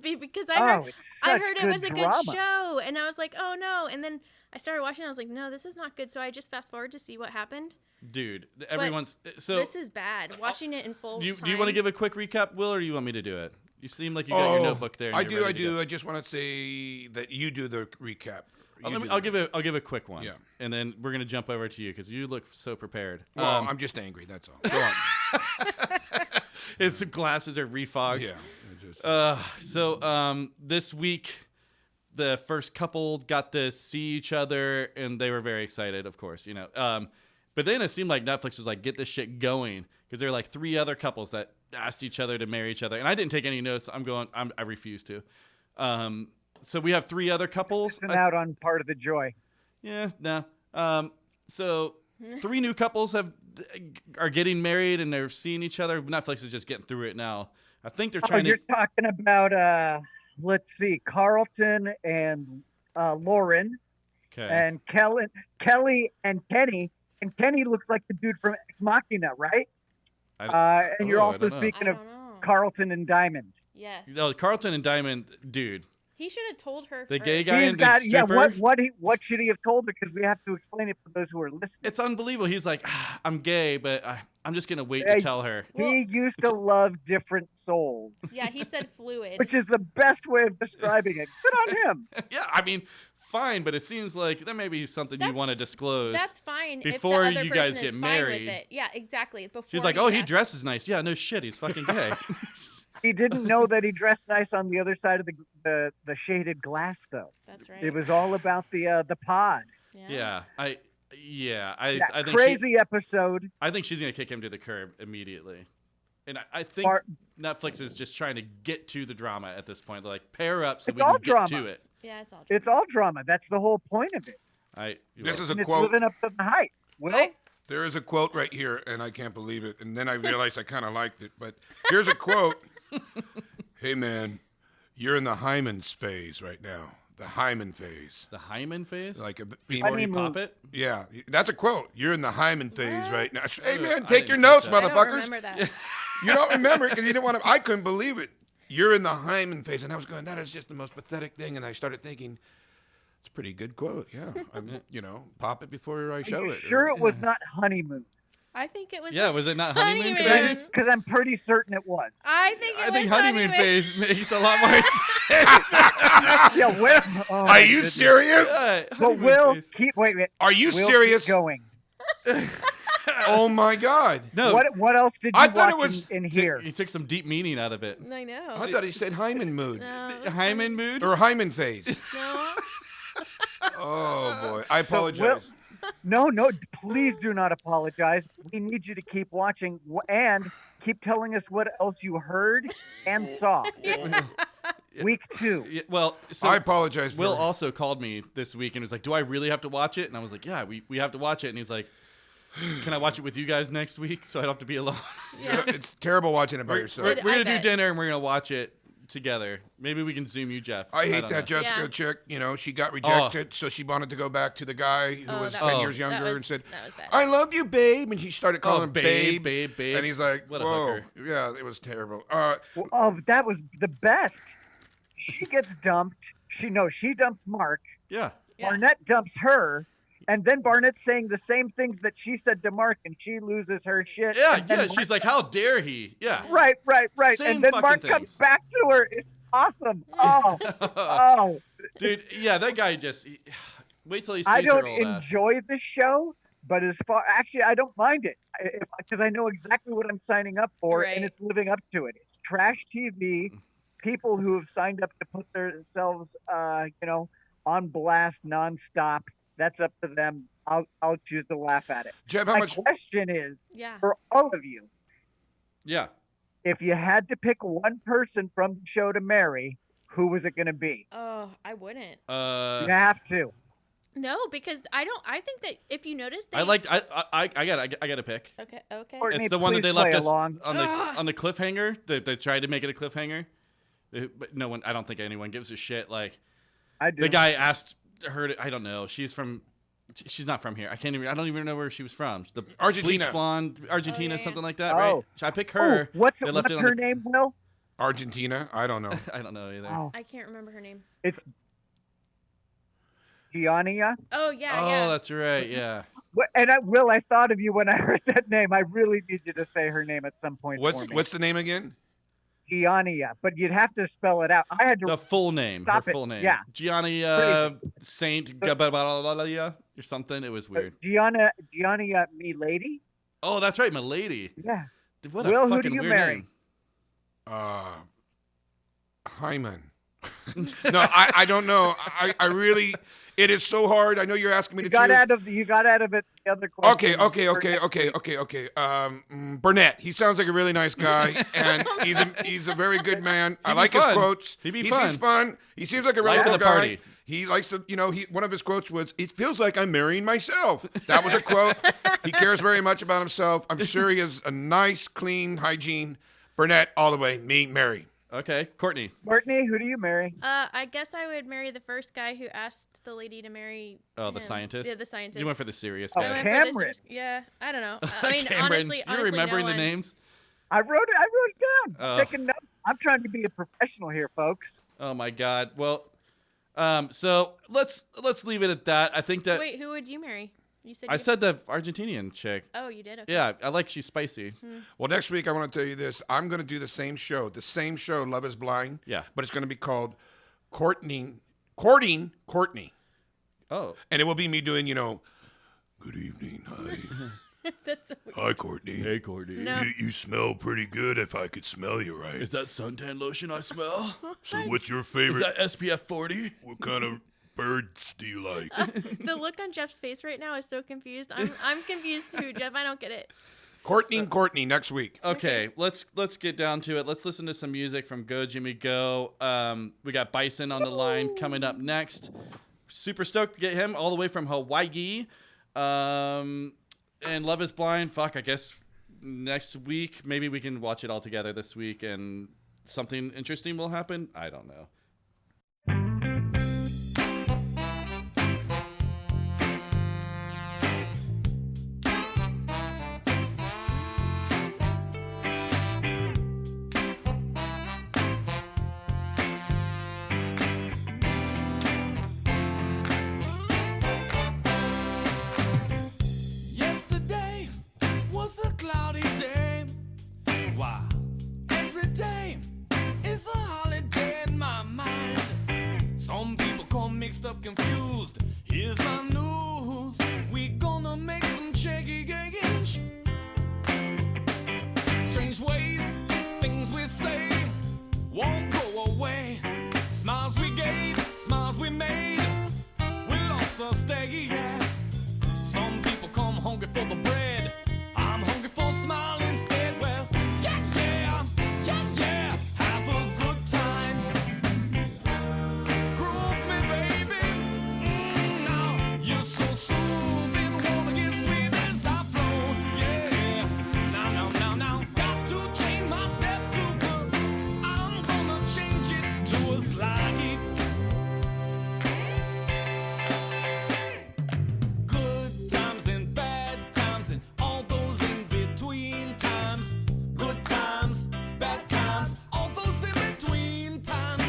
because I Oh, it's I such heard it good was a drama. good show, and I was like, oh no. And then I started watching. And I was like, no, this is not good. So I just fast forward to see what happened. Dude, everyone's so. This is bad. Watching it in full. Do you want to give a quick recap, Will, or you want me to do it? You seem like you got your notebook there. And I you're do. ready I to do. go. I just want to say that you do the recap. I'll give a quick one. Yeah. And then we're gonna jump over to you because you look so prepared. Well, I'm just angry. That's all. Go on. His glasses are refogged. Yeah. It just- So this week, the first couple got to see each other, and they were very excited, of course, But then it seemed like Netflix was like, get this shit going, because there were like 3 other couples that asked each other to marry each other, and I didn't take any notes. I refuse to. So we have 3 other couples. Missing out on part of the joy. Yeah, no. So 3 new couples are getting married, and they're seeing each other. Netflix is just getting through it now. I think they're Oh, trying you're talking about let's see, Carlton and Lauren Okay. and Kelly and Kenny. And Kenny looks like the dude from Ex Machina, right? And you're I also don't know. speaking I of don't know. Carlton and Diamond. Yes. No, Carlton and Diamond, dude. He should have told her. The first. gay guy He's and the got, yeah. stripper. What should he have told her? Because we have to explain it for those who are listening. It's unbelievable. He's like, I'm gay, but I'm just gonna wait Hey. to tell her. Well- He used to love different souls, Yeah, he said fluid. which is the best way of describing it. Good on him. Yeah, I mean, fine, but it seems like that may be something you That's- want to disclose. That's fine. Before if the other you guys person get is married. Fine with it. Yeah, exactly. Before She's like, you oh, he ask- dresses nice. Yeah, no shit, he's fucking gay. He didn't know that he dressed nice on the other side of the shaded glass, though. That's right. It was all about the pod. Yeah, Yeah, Yeah, I think crazy episode. I think she's gonna kick him to the curb immediately, and I think Bar- Netflix is just trying to get to the drama at this point. They're like, pair up so It's we can all get drama. to it. Yeah, it's all. It's all drama. That's the whole point of it. This is a And it's quote. living up to the hype. Will? I- There is a quote right here, and I can't believe it. And then I realized I kind of liked it. But here's a quote. Hey, man, you're in the Hyman phase right now. The Hyman phase. The hymen phase, Like, before you Honeymoon. pop it. yeah, that's a quote. You're in the Hyman phase What? right now. Hey, I man, take didn't your catch notes, that. I don't motherfuckers. remember that. You don't remember it because you didn't want to. I couldn't believe it. You're in the Hyman phase. And I was going, that is just the most pathetic thing. And I started thinking, it's a pretty good quote. Yeah. Pop it before I show Are you it. sure it was not honeymoon? I think it was. Yeah, was it not honeymoon Honeymoon. phase? Because I'm pretty certain it was. I think it I was think honeymoon phase makes a lot more sense. Yeah, Will. Oh, Are my you goodness. serious? Yeah, But honeymoon Will, phase. wait. Are you Will, serious? keep going. Oh, my God. No, What else did you I thought it watch was- in here? he took some deep meaning out of it. I know. I thought he said Hyman mood. No. Hymen mood. Or Hyman phase. No. Oh, boy. I apologize. No, please do not apologize. We need you to keep watching and keep telling us what else you heard and saw. Week 2. Yeah, well, so I apologize. Will for also called me this week and was like, "Do I really have to watch it?" And I was like, "Yeah, we have to watch it." And he's like, "Can I watch it with you guys next week so I don't have to be alone?" Yeah. It's terrible watching it by We're, yourself. we're gonna I do bet. dinner and we're gonna watch it together. Maybe we can Zoom you, Jeff. I hate don't that know. Jessica Yeah. chick. She got rejected, so she wanted to go back to the guy who was 10 years that younger was- and said, that was bad. I love you, babe. And she started calling Oh, him babe, babe. babe. And he's like, What a whoa. hooker. Yeah, it was terrible. Oh, that was the best. She gets dumped. She dumps Mark. Yeah. Yeah. Barnett dumps her. And then Barnett's saying the same things that she said to Mark, and she loses her shit. Yeah, and then yeah. Mark- She's like, "How dare he?" Yeah. Right. Same And then fucking Mark things. comes back to her. It's awesome. Oh. Dude, yeah, that guy just wait till he sees I her don't old ass. enjoy the show, but actually, I don't mind it because I know exactly what I'm signing up for, Right. and it's living up to it. It's trash TV. People who have signed up to put themselves, on blast nonstop. That's up to them. I'll choose to laugh at it. Jeb, how My much? question is Yeah. for all of you: Yeah. if you had to pick one person from the show to marry, who was it going to be? Oh, I wouldn't. You have to. No, because I don't. I think that if you notice, I got to pick. Okay. Courtney, It's the one that please they left play us along. on the cliffhanger. They tried to make it a cliffhanger. But no one, I don't think anyone gives a shit. Like I do. the guy asked her, I don't know. She's not from here. I don't even know where she was from. The Argentina. bleach blonde, Argentina, Oh, yeah. something like that, Oh. right? Should I pick her? What's They left it on her the- name, Will? Argentina? I don't know. I don't know either. Oh, I can't remember her name. it's Giannia. Oh yeah, Oh, yeah. that's right. Yeah. Will, I thought of you when I heard that name. I really need you to say her name at some point for me. What's the name again? Giannia, but you'd have to spell it out. I had to. The full name. Stop her it. full name. Yeah. Gianni Saint or something. It was weird. Giannia Milady. Oh, that's right, Milady. Yeah. Dude, what Will, a who fucking do you weird marry? name. Hyman. No, I don't know. I really, it is so hard. I know you're asking me You to got choose. out of it the other question. Okay. Burnett. He sounds like a really nice guy, and he's a very good man. I He'd be like his fun. quotes. He'd be he fun. seems fun. He seems like a Life of reliable the guy. party. He likes to, one of his quotes was, "It feels like I'm marrying myself." That was a quote. He cares very much about himself. I'm sure he has a nice, clean hygiene. Burnett, all the way. Me, Mary. Okay, Courtney. Courtney, who do you marry? I guess I would marry the first guy who asked the lady to marry. Oh, the him. scientist? Yeah, the scientist. You went for the serious Oh, I guy. went for the Cameron. serious- Yeah, I don't know. I mean, Cameron, honestly, you're remembering no the one- names? I wrote it down. Oh. Taking notes. I'm trying to be a professional here, folks. Oh my God. Well, so let's leave it at that. I think that Wait, who would you marry? You said. I said the Argentinian chick. Oh, you did. Okay. Yeah, I like she's spicy. Well, next week I want to tell you this. I'm going to do the same show, Love Is Blind. Yeah. But it's going to be called Courting Courtney. Oh, And it will be me doing, good evening. Hi. That's so weird. Hi, Courtney. hey Courtney. No. You smell pretty good if I could smell you right. Is that suntan lotion I smell? So what's your Is favorite? that SPF 40? What kind of birds do you like? The look on Jeff's face right now is so confused. I'm confused too, Jeff. I don't get it. Courtney and Courtney next week. Okay, let's get down to it. Let's listen to some music from Go Jimmy Go. We got Bison on the line coming up next. Super stoked to get him all the way from Hawaii. And Love is Blind. Fuck, I guess next week maybe we can watch it all together this week and something interesting will happen. I don't know. Yesterday was a cloudy day. Wow. Every day is a holiday in my mind. Some people come mixed up, confused. Here's my news. We gonna make some change. Strange ways, things we say won't go away. Smiles we gave, smiles we made. We lost our stay, yeah. Some people come hungry for the bread. I'm hungry for a smile instead. Well, yeah, have a good time. Groove me, baby. Now you're so soothing, wanna get sweet as I flow. Yeah, now, got to change my step to good. I'm gonna change it to a slide. Good times and bad times and all those in between times. Good times, bad times, all those in between times.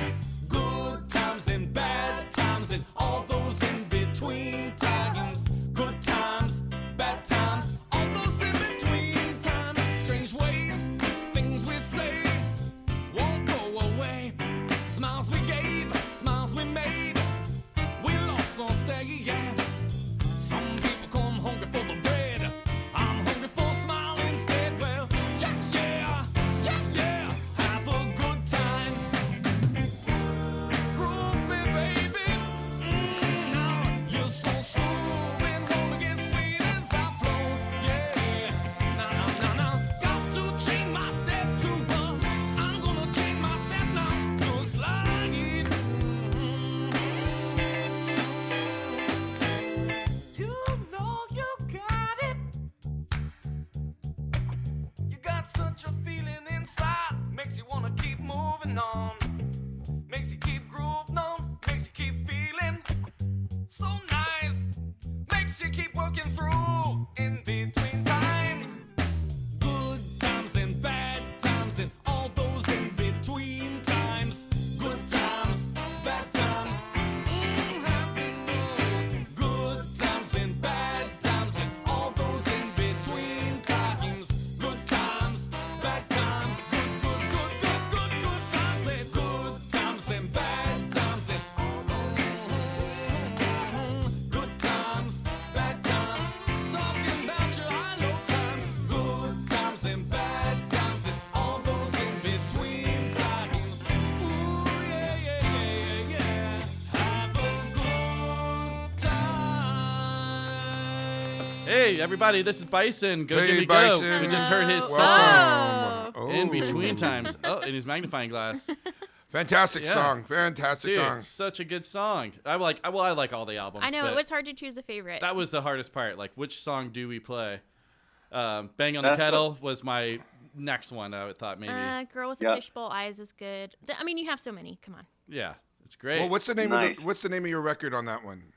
Good times and bad times and all those in between times. Good times, bad times, all those in between times. Strange ways, things we say won't go away. Smiles we gave, smiles we made. We lost on stay, yeah. Some people come hungry for the bread. I'm hungry for a smile instead. Well, yeah, have a good time. Groove me, baby. Now you're so soothing, gonna get sweet as I flow. Yeah, now, got to change my step to one. I'm gonna change my step now to a slide. You know you got it. You got such a feeling inside. Makes you wanna keep moving on. Makes you keep grooving on. Makes you keep feeling so nice. Makes you keep working through in between times. Good times and bad times and all those in between times. Good times, bad times, happy news. Good times and bad times and all those in between times. Good times, bad times, good times and good times and bad times and all those good times, bad times. Talking about your high low times. Good times and bad times and all those in between times. Ooh, yeah. Have a good time. Hey, everybody, this is Bison. Go Hey, Jimmy Bison. Go. We just heard his Hello. song. Welcome. In Oh. between times. Oh, in his magnifying glass. Fantastic Yeah. song. Fantastic Dude, song. such a good song. I like all the albums. I know but it was hard to choose a favorite. that was the hardest part. Like, which song do we play? Bang on the That's Kettle was my next one. I would thought maybe. Girl with the Yeah. Fishbowl Eyes is good. I mean, you have so many. Come on. Yeah, it's great. Well, what's the name Nice. what's the name of your record on that one?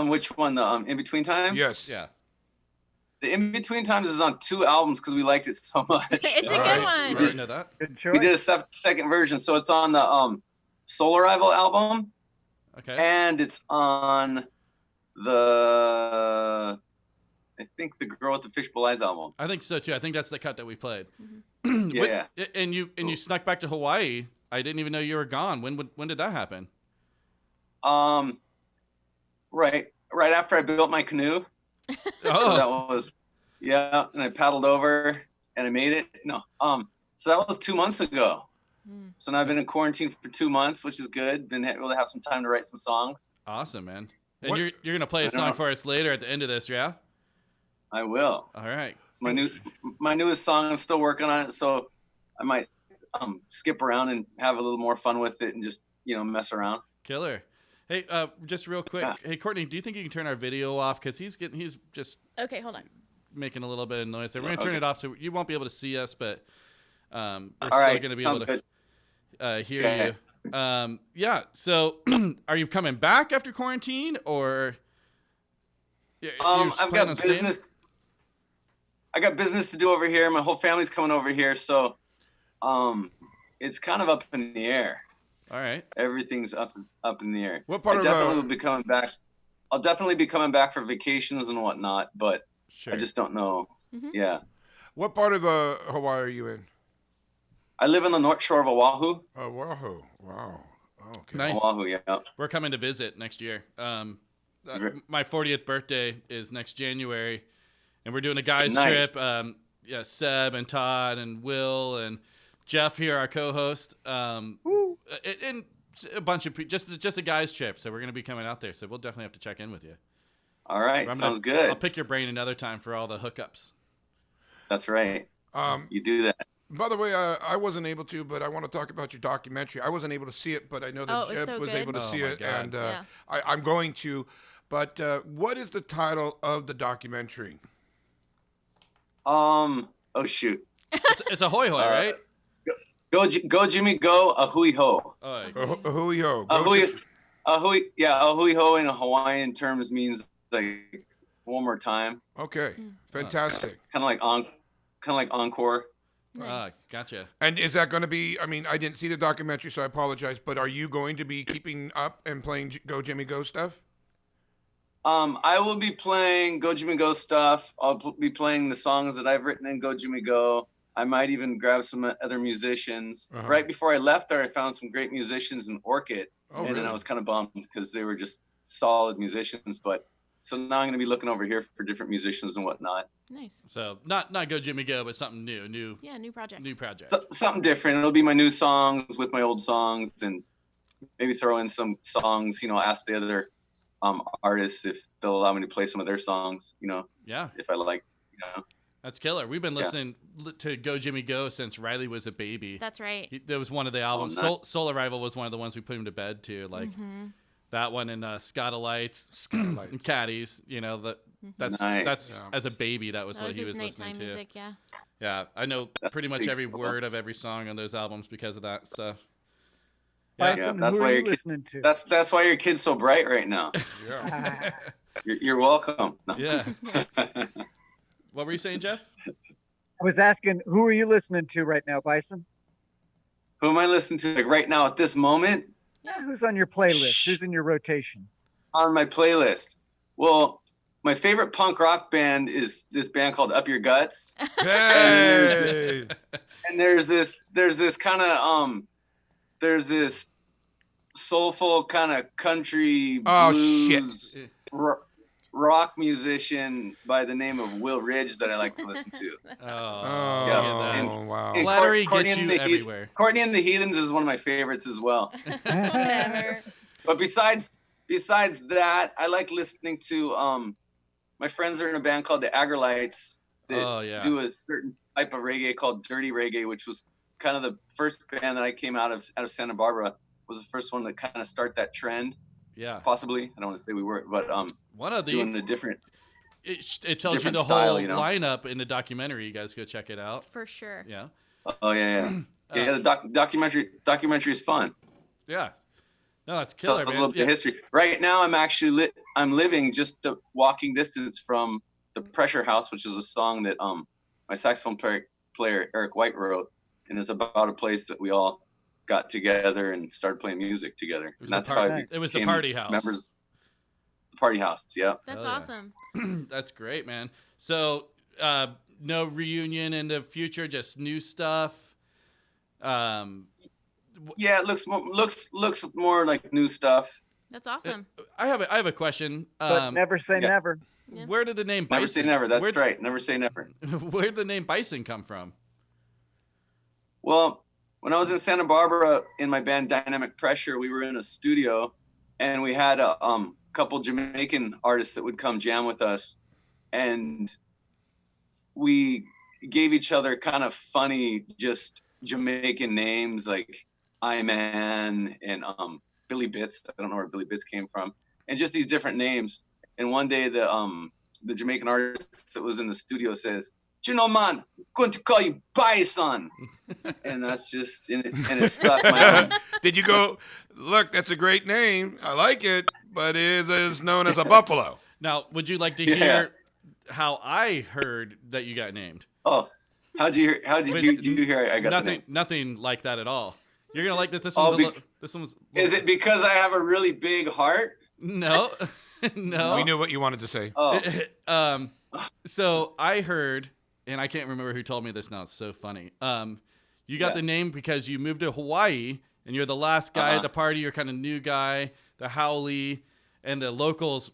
Which one? The In Between Times? Yes. Yeah. The In Between Times is on 2 albums because we liked it so much. It's a All good right. one. I didn't know that. Good We did choice. a second version, so it's on the Solar Rival album, Okay. and it's on the I think the Girl with the Fishbowl Eyes album. I think so too. I think that's the cut that we played. Yeah. And you snuck back to Hawaii. I didn't even know you were gone. When did that happen? Right after I built my canoe. So Oh, that was, yeah, and I paddled over and I made it. No, so that was 2 months ago. So now I've been in quarantine for 2 months, which is good. Been able to have some time to write some songs. Awesome, man. And What- you're gonna play a I don't song know. for us later at the end of this, yeah? I will. All right. It's my newest song. I'm still working on it, so I might skip around and have a little more fun with it and just mess around. Killer. Hey, just real quick. Yeah. Hey, Courtney, do you think you can turn our video off? Because he's just Okay, hold on. making a little bit of noise there. We're gonna turn Okay. it off so you won't be able to see us, but we're All still right, gonna be sounds able good. to hear Okay. you. Yeah. So, are you coming back after quarantine, or? You're I've planning got on staying? business. I got business to do over here. My whole family's coming over here, so it's kind of up in the air. All right. Everything's up in the air. What part I of definitely will be coming back. I'll definitely be coming back for vacations and whatnot, but Sure. I just don't know. Yeah, What part of Hawaii are you in? I live in the North Shore of Oahu. Oahu. Wow. Okay. Nice. Oahu, yeah. We're coming to visit next year. Great. My 40th birthday is next January, and we're doing a guys Nice. trip. Seb and Todd and Will and Jeff here, our co-host, and a bunch of just a guys trip. So we're gonna be coming out there. So we'll definitely have to check in with you. All right, I'm gonna- sounds good. I'll pick your brain another time for all the hookups. That's right. Um, You do that. by the way, I wasn't able to, but I want to talk about your documentary. I wasn't able to see it, but I know that Oh, it was Jeb so was good. able to Oh, see my it, God. and Yeah. I'm going to. But what is the title of the documentary? Oh shoot. It's a hoy hoy, right? Go Jimmy go a hui ho. Oh, Hui ho. A hui ho in Hawaiian terms means like one more time, Okay, fantastic. kind of like encore. Nice. gotcha. And is that going to be? I mean, I didn't see the documentary, so I apologize. But are you going to be keeping up and playing Go Jimmy Go stuff? I will be playing Go Jimmy Go stuff. I'll be playing the songs that I've written in Go Jimmy Go. I might even grab some other musicians. Uh-huh. Right before I left there, I found some great musicians in Orchid, Oh, and then really? I was kind of bummed because they were just solid musicians. But so now I'm going to be looking over here for different musicians and whatnot. Nice. So not Go Jimmy Go, but something new Yeah, new project. project. So, something different. It'll be my new songs with my old songs, and maybe throw in some songs. Ask the other artists if they'll allow me to play some of their songs. Yeah, If I like. that's killer. We've been listening to Go Jimmy Go since Riley was a baby. That's right. That was one of the albums. nice. Soul Arrival was one of the ones we put him to bed to, like that one and Scottalites and Caddies. That's Nice. that's Yeah. as a baby that was That what was he his was listening nighttime to. music, yeah. Yeah, I know pretty much pretty every cool. word of every song on those albums because of that stuff. Bison, that's who why are you your kid- listening to? That's why your kid's so bright right now. Yeah. You're welcome. No. Yeah. What were you saying, Jeff? I was asking, who are you listening to right now, Bison? Who am I listening to like right now at this moment Yeah, who's on your playlist? Who's in your rotation? on my playlist? Well, my favorite punk rock band is this band called Up Your Guts, Hey. and there's this kind of there's this soulful kind of country Oh, blues shit. rock musician by the name of Will Ridge that I like to listen to. Oh, Oh, look at that. wow. And Flattery Courtney gets and you the everywhere. Courtney and the Heathens is one of my favorites as well. Whatever. But besides that, I like listening to my friends are in a band called the Agrolites that Oh, yeah. do a certain type of reggae called dirty reggae, which was kind of the first band that I came out of Santa Barbara. Was the first one to kind of start that trend, Yeah. possibly. I don't want to say we were, but One of doing the a different. it tells you different the style, whole you know? lineup in the documentary. You guys go check it out. For sure. Yeah. Oh yeah. Yeah, the documentary is fun. Yeah. No, that's Tells killer, a man. little bit Yeah. of history. Right now, I'm living just a walking distance from the Pressure House, which is a song that my saxophone player Eric White wrote, and it's about a place that we all got together and started playing music together. was And the that's par- how I it was the became party house. Members. The party house, yeah. That's Hell yeah. awesome. That's great, man. So, no reunion in the future, just new stuff. Yeah, it looks more like new stuff. That's awesome. I have a question. But never say yeah. never. Yeah. Where did the name Bison? Never say never. That's where, right. Never say never. Where did the name Bison come from? Well, when I was in Santa Barbara in my band Dynamic Pressure, we were in a studio, and we had a couple Jamaican artists that would come jam with us, and we gave each other kind of funny, just Jamaican names like I-Man and Billy Bits. I don't know where Billy Bits came from, and just these different names. And one day the Jamaican artist that was in the studio says, "You know, man, I'm going to call you Bison," and that's just and it stuck. Did you go, look, that's a great name. I like it, but it is known as a buffalo. Now, would you like to hear how I heard that you got named? Oh, how did you hear I got the name? Nothing like that at all. You're gonna like that. This one's. Is it because I have a really big heart? No, no. We knew what you wanted to say. Oh, So I heard, and I can't remember who told me this now. It's so funny. You got the name because you moved to Hawaii, and you're the last guy at the party. You're kind of new guy, the haole, and the locals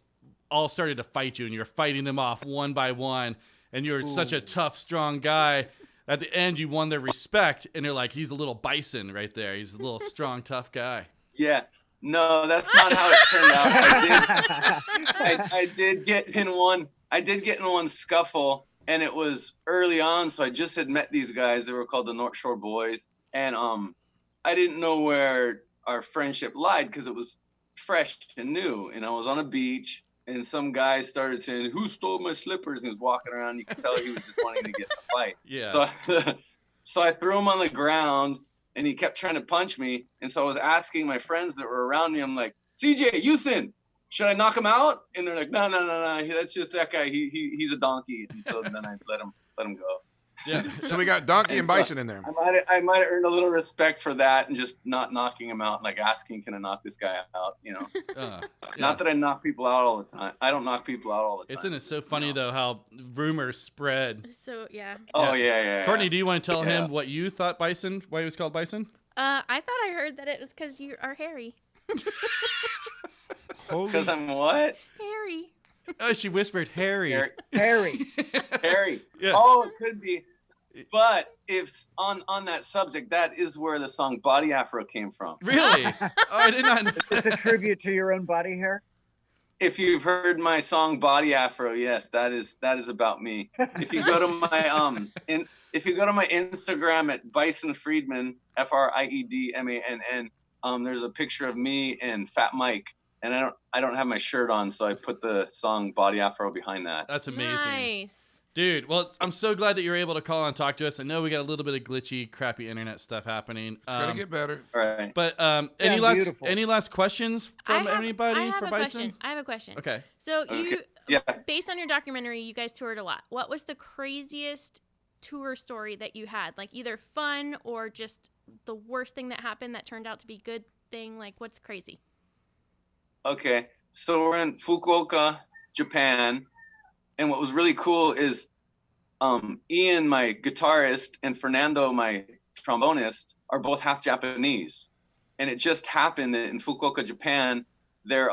all started to fight you, and you're fighting them off one by one. And you're such a tough, strong guy. At the end, you won their respect, and they're like, he's a little bison right there. He's a little strong, tough guy. yeah. No, that's not how it turned out. I did get in one scuffle, and it was early on, so I just had met these guys. They were called the North Shore Boys, and I didn't know where our friendship lied because it was fresh and new. And I was on a beach, and some guy started saying, "Who stole my slippers?" And he was walking around. You could tell he was just wanting to get in a fight. Yeah. So I threw him on the ground, and he kept trying to punch me. And so I was asking my friends that were around me, I'm like, "CJ, Houston, should I knock him out?" And they're like, no, that's just that guy. He's a donkey. And so then I let him go. Yeah. So we got donkey and bison in there. I might have earned a little respect for that and just not knocking him out, like asking, "Can I knock this guy out?" You know, not that I knock people out all the time. I don't knock people out all the time. Isn't it so funny though how rumors spread? So yeah. Oh yeah. Courtney, do you want to tell him what you thought Bison? Why he was called Bison? I thought I heard that it was because you are hairy. Because I'm what? Hairy. Oh, she whispered Harry. Harry. Harry. Yeah. Oh, it could be. But if on that subject, that is where the song "Body Afro" came from. Really? Oh, I did not know. It's a tribute to your own body hair. If you've heard my song "Body Afro," yes, that is about me. If you go to my if you go to my Instagram at Bison Friedmann, Friedmann, there's a picture of me and Fat Mike, and I don't have my shirt on, so I put the song "Body Afro" behind that. That's amazing. Nice. Dude, well, I'm so glad that you're able to call and talk to us. I know we got a little bit of glitchy, crappy internet stuff happening. It's gonna get better. All right. But beautiful. any last questions from anybody for Bison? I have a question. Okay. So you, Yeah. based on your documentary, you guys toured a lot. What was the craziest tour story that you had? Like either fun or just the worst thing that happened that turned out to be a good thing? Like what's crazy? Okay, so we're in Fukuoka, Japan, and what was really cool is Ian, my guitarist, and Fernando, my trombonist, are both half Japanese. And it just happened that in Fukuoka, Japan, their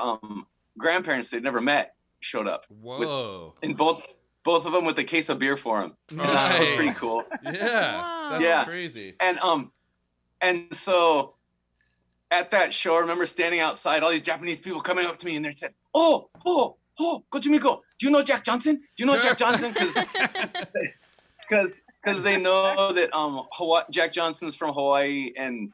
grandparents they'd never met showed up. Whoa. And both of them with a case of beer for them. Nice. That was pretty cool. Yeah. Wow. That's crazy. And so at that show, I remember standing outside, all these Japanese people coming up to me, and they said, "Oh, Kochimiko, do you know Jack Johnson? Do you know Jack Johnson?" Because they know that Jack Johnson's from Hawaii, and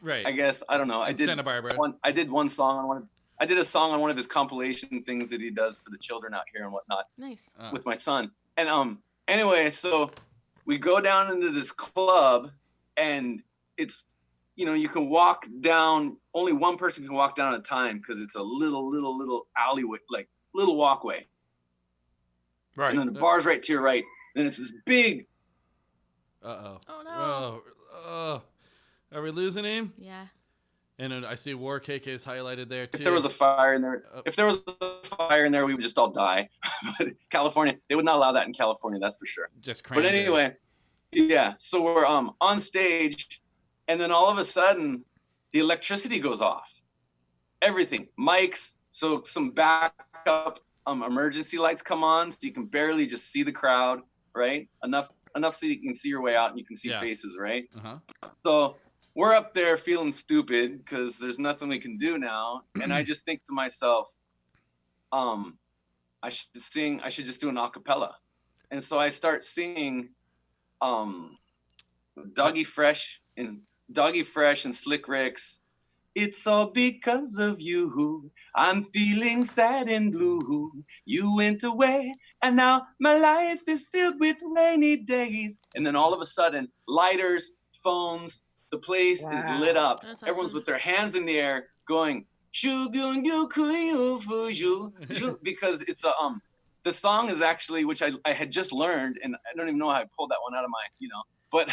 Right. I guess I don't know. I did Santa Barbara. I did one song on one. I did a song on one of his compilation things that he does for the children out here and whatnot Nice. with my son. And anyway, so we go down into this club, and it's, you can walk down. Only one person can walk down at a time because it's a little alleyway, like little walkway. Right. And then the bar's right to your right. And it's this big. Uh-oh. Oh no. Oh. Are we losing him? Yeah. And then I see War KK is highlighted there too. If there was a fire in there, we would just all die. But California, they would not allow that in California. That's for sure. Just crazy. But anyway, yeah. So we're on stage, and then all of a sudden, the electricity goes off. Everything, mics. So some backup emergency lights come on, so you can barely just see the crowd, right? Enough so you can see your way out and you can see faces, right? Uh-huh. So we're up there feeling stupid because there's nothing we can do now. And I just think to myself, I should just do an acapella. And so I start singing Doggy Fresh and Slick Rick's "It's all because of you. I'm feeling sad and blue. You went away, and now my life is filled with rainy days." And then all of a sudden, lighters, phones, the place is lit up. That's Everyone's awesome. with their hands in the air going, because it's a the song is actually, which I had just learned, and I don't even know how I pulled that one out of my, but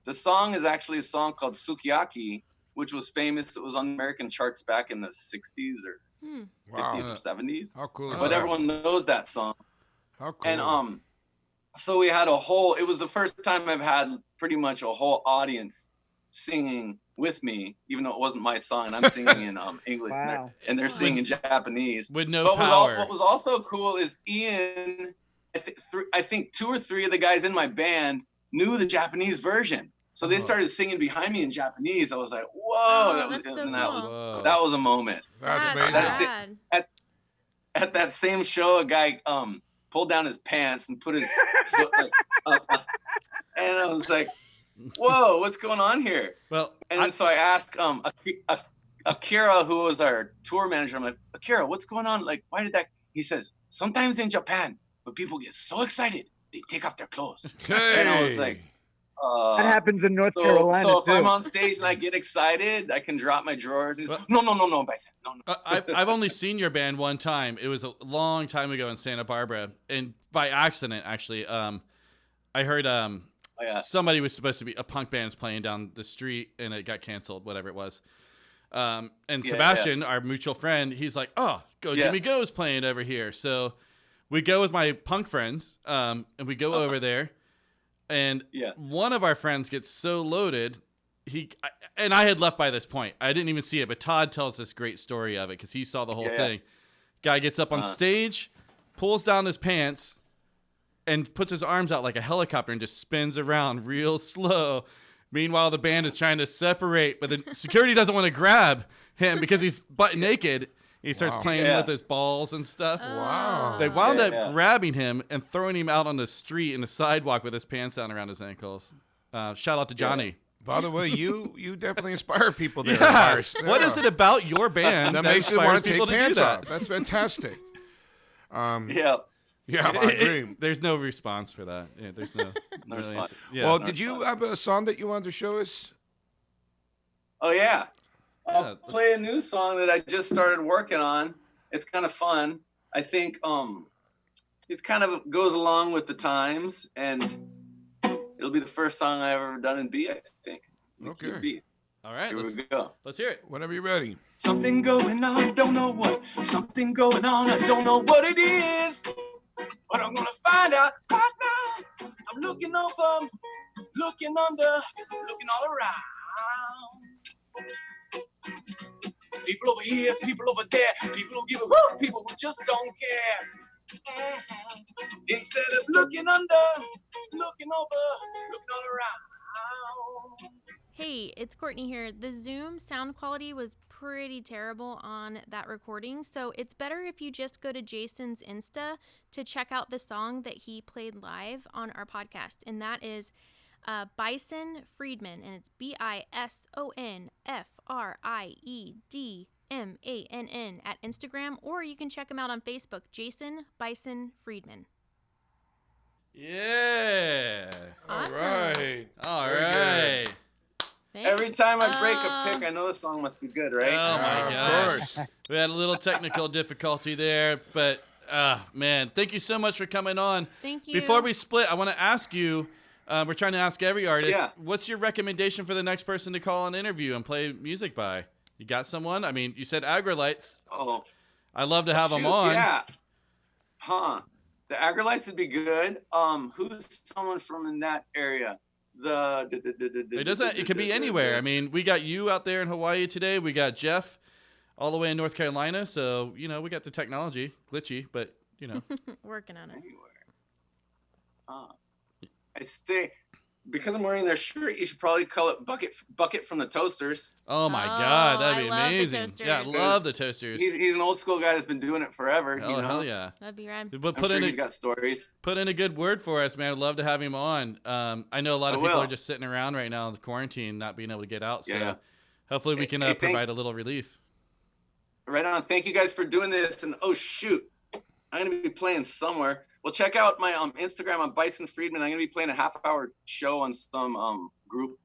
the song is actually a song called Sukiyaki, which was famous. It was on American charts back in the 60s or 50s or 70s. How cool is But that? everyone knows that song. How cool. And so we had it was the first time I've had pretty much a whole audience singing with me, even though it wasn't my song, and I'm singing in English, Wow. and they're singing in Japanese. With no But power. what was also cool is Ian, I think 2 or 3 of the guys in my band knew the Japanese version. So they started singing behind me in Japanese. I was like, whoa, that was that's so and cool. that was a moment. That's That's amazing. rad. At that same show, a guy pulled down his pants and put his foot up, and I was like, whoa, what's going on here? Well, And so I asked Akira, who was our tour manager, I'm like, Akira, what's going on? Like, why did that? He says, sometimes in Japan, when people get so excited, they take off their clothes. And I was like, That happens in North Carolina so if too. I'm on stage and I get excited, I can drop my drawers. He's no, Bison, no. I've only seen your band one time. It was a long time ago in Santa Barbara, and by accident, actually. I heard somebody was supposed to be a punk band playing down the street, and it got canceled, whatever it was. And Sebastian, our mutual friend, he's like, "Oh, Jimmy Go's playing over here." So we go with my punk friends, and we go over there. And one of our friends gets so loaded, and I had left by this point. I didn't even see it, but Todd tells this great story of it because he saw the whole thing. Guy gets up on stage, pulls down his pants, and puts his arms out like a helicopter and just spins around real slow. Meanwhile, the band is trying to separate, but the security doesn't want to grab him because he's butt naked. He starts playing with his balls and stuff. Wow. They wound up grabbing him and throwing him out on the street in the sidewalk with his pants down around his ankles. Shout out to Johnny. By the way, you definitely inspire people there. Yeah. Lars. What is it about your band that that makes you inspires want to people take to do pants that? off? That's fantastic. Yeah. I agree. There's no response for that. Yeah, there's no response. Yeah. Well, did you have a song that you wanted to show us? Oh yeah. I'll let's- play a new song that I just started working on. It's kind of fun. I think it's kind of goes along with the times, and it'll be the first song I've ever done in B, I think. Okay. B. All right, Here let's we go. hear it. Whenever you're ready. Something going on, don't know what. Something going on, I don't know what it is. But I'm gonna find out right now. I'm looking over, looking under, looking all around. People over here, people over there, people who give a whoop, people who just don't care. Instead of looking under, looking over, looking all around. Hey, it's Courtney here. The Zoom sound quality was pretty terrible on that recording, so it's better if you just go to Jason's Insta to check out the song that he played live on our podcast, and that is Bison Friedmann, and it's BISON FRIEDMANN at Instagram, or you can check him out on Facebook, Jason Bison Friedmann. Yeah. Awesome. All right. All Very right. good. Thanks. Every time I break a pick, I know the song must be good, right? Oh my Of gosh. course. We had a little technical difficulty there, but man, thank you so much for coming on. Thank you. Before we split, I want to ask you, we're trying to ask every artist, Yeah. what's your recommendation for the next person to call an interview and play music by? You got someone? I mean, you said Agrolites. Oh, I'd love to have them shoot, on. Yeah. Huh. The Agrolites would be good. Who's someone from in that area? It doesn't. It could be anywhere. I mean, we got you out there in Hawaii today. We got Jeff all the way in North Carolina. So we got the technology, glitchy, but Working on it. Anywhere. I say because I'm wearing their shirt, you should probably call it Bucket from the Toasters. Oh my God, that'd be I love the amazing. Yeah, I Toasters. love the Toasters. He's an old school guy that's been doing it forever. Hell yeah. That'd be rad. But I'm sure he's got stories. put in a good word for us, man. I'd love to have him on. I know a lot of I people will. are just sitting around right now in the quarantine, not being able to get out. So Yeah. hopefully we can Hey, provide a little relief. Right on. Thank you guys for doing this. And oh shoot, I'm gonna be playing somewhere. Well, check out my Instagram on Bison Friedmann. I'm gonna be playing a half-hour show on some group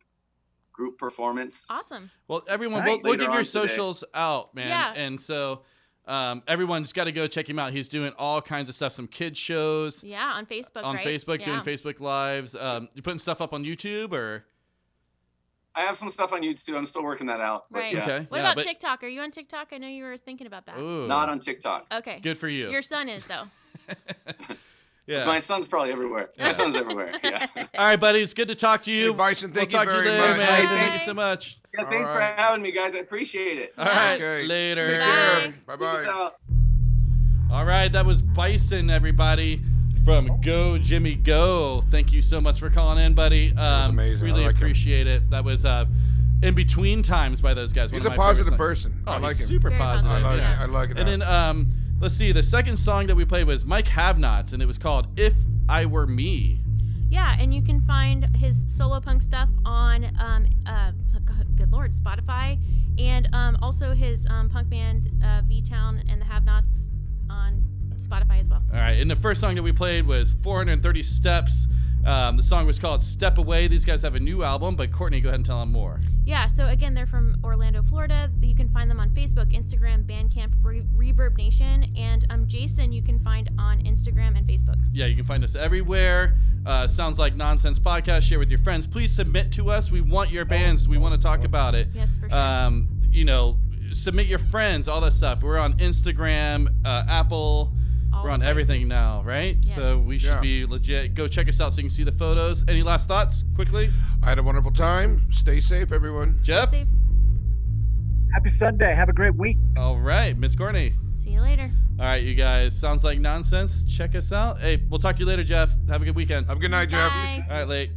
performance. Awesome. Well, everyone, Nice. we'll Later give your on today. socials out, man. Yeah. And so everyone's got to go check him out. He's doing all kinds of stuff, some kids shows Yeah, on Facebook, on right? Facebook, Yeah. doing Facebook Lives. You putting stuff up on YouTube or? I have some stuff on YouTube. I'm still working that out. But Right. yeah, Okay. What Yeah, about but- TikTok? Are you on TikTok? I know you were thinking about that. Ooh, not on TikTok. Okay. good for you. Your son is, though. Yeah. My son's probably everywhere. My son's everywhere. Yeah. All right, buddy. It's good to talk to you. Hey, Bison, thank we'll you talk to very you later, much. man. Bye. Thank you so much. Yeah, thanks All for right. having me, guys. I appreciate it. All right. Okay. Later. Take Bye. care. Peace Bye-bye. out. All right, that was Bison, everybody, from Go Jimmy Go. Thank you so much for calling in, buddy. was amazing. Really I like him. appreciate it. That was In Between Times by those guys. One He's of a my favorite positive songs. person. Oh, I like he's him. super Very positive. I like Yeah. it. I like it. And then let's see, the second song that we played was Mike Have-Nots, and it was called If I Were Me. Yeah, and you can find his solo punk stuff on, good lord, Spotify, and also his punk band V-Town and the Have-Nots on Spotify as well. All right, and the first song that we played was 430 Steps. The song was called Step Away. These guys have a new album, but Courtney, go ahead and tell them more. Yeah, so again, they're from Orlando, Florida. You can find them on Facebook, Instagram, Bandcamp, Reverb Nation, and Jason you can find on Instagram and Facebook. Yeah, you can find us everywhere. Sounds Like Nonsense Podcast. Share with your friends. Please submit to us. We want your bands. We want to talk about it. Yes, for sure. Submit your friends, all that stuff. We're on Instagram, Apple. All We're on the everything places. now, right? Yes. So we should Yeah. be legit. Go check us out so you can see the photos. Any last thoughts, quickly? I had a wonderful time. Stay safe, everyone. Jeff? Safe. Happy Sunday. Have a great week. All right, Miss Courtney. See you later. All right, you guys. Sounds Like Nonsense. Check us out. Hey, we'll talk to you later, Jeff. Have a good weekend. Have a good night, Jeff. Bye. All right, late.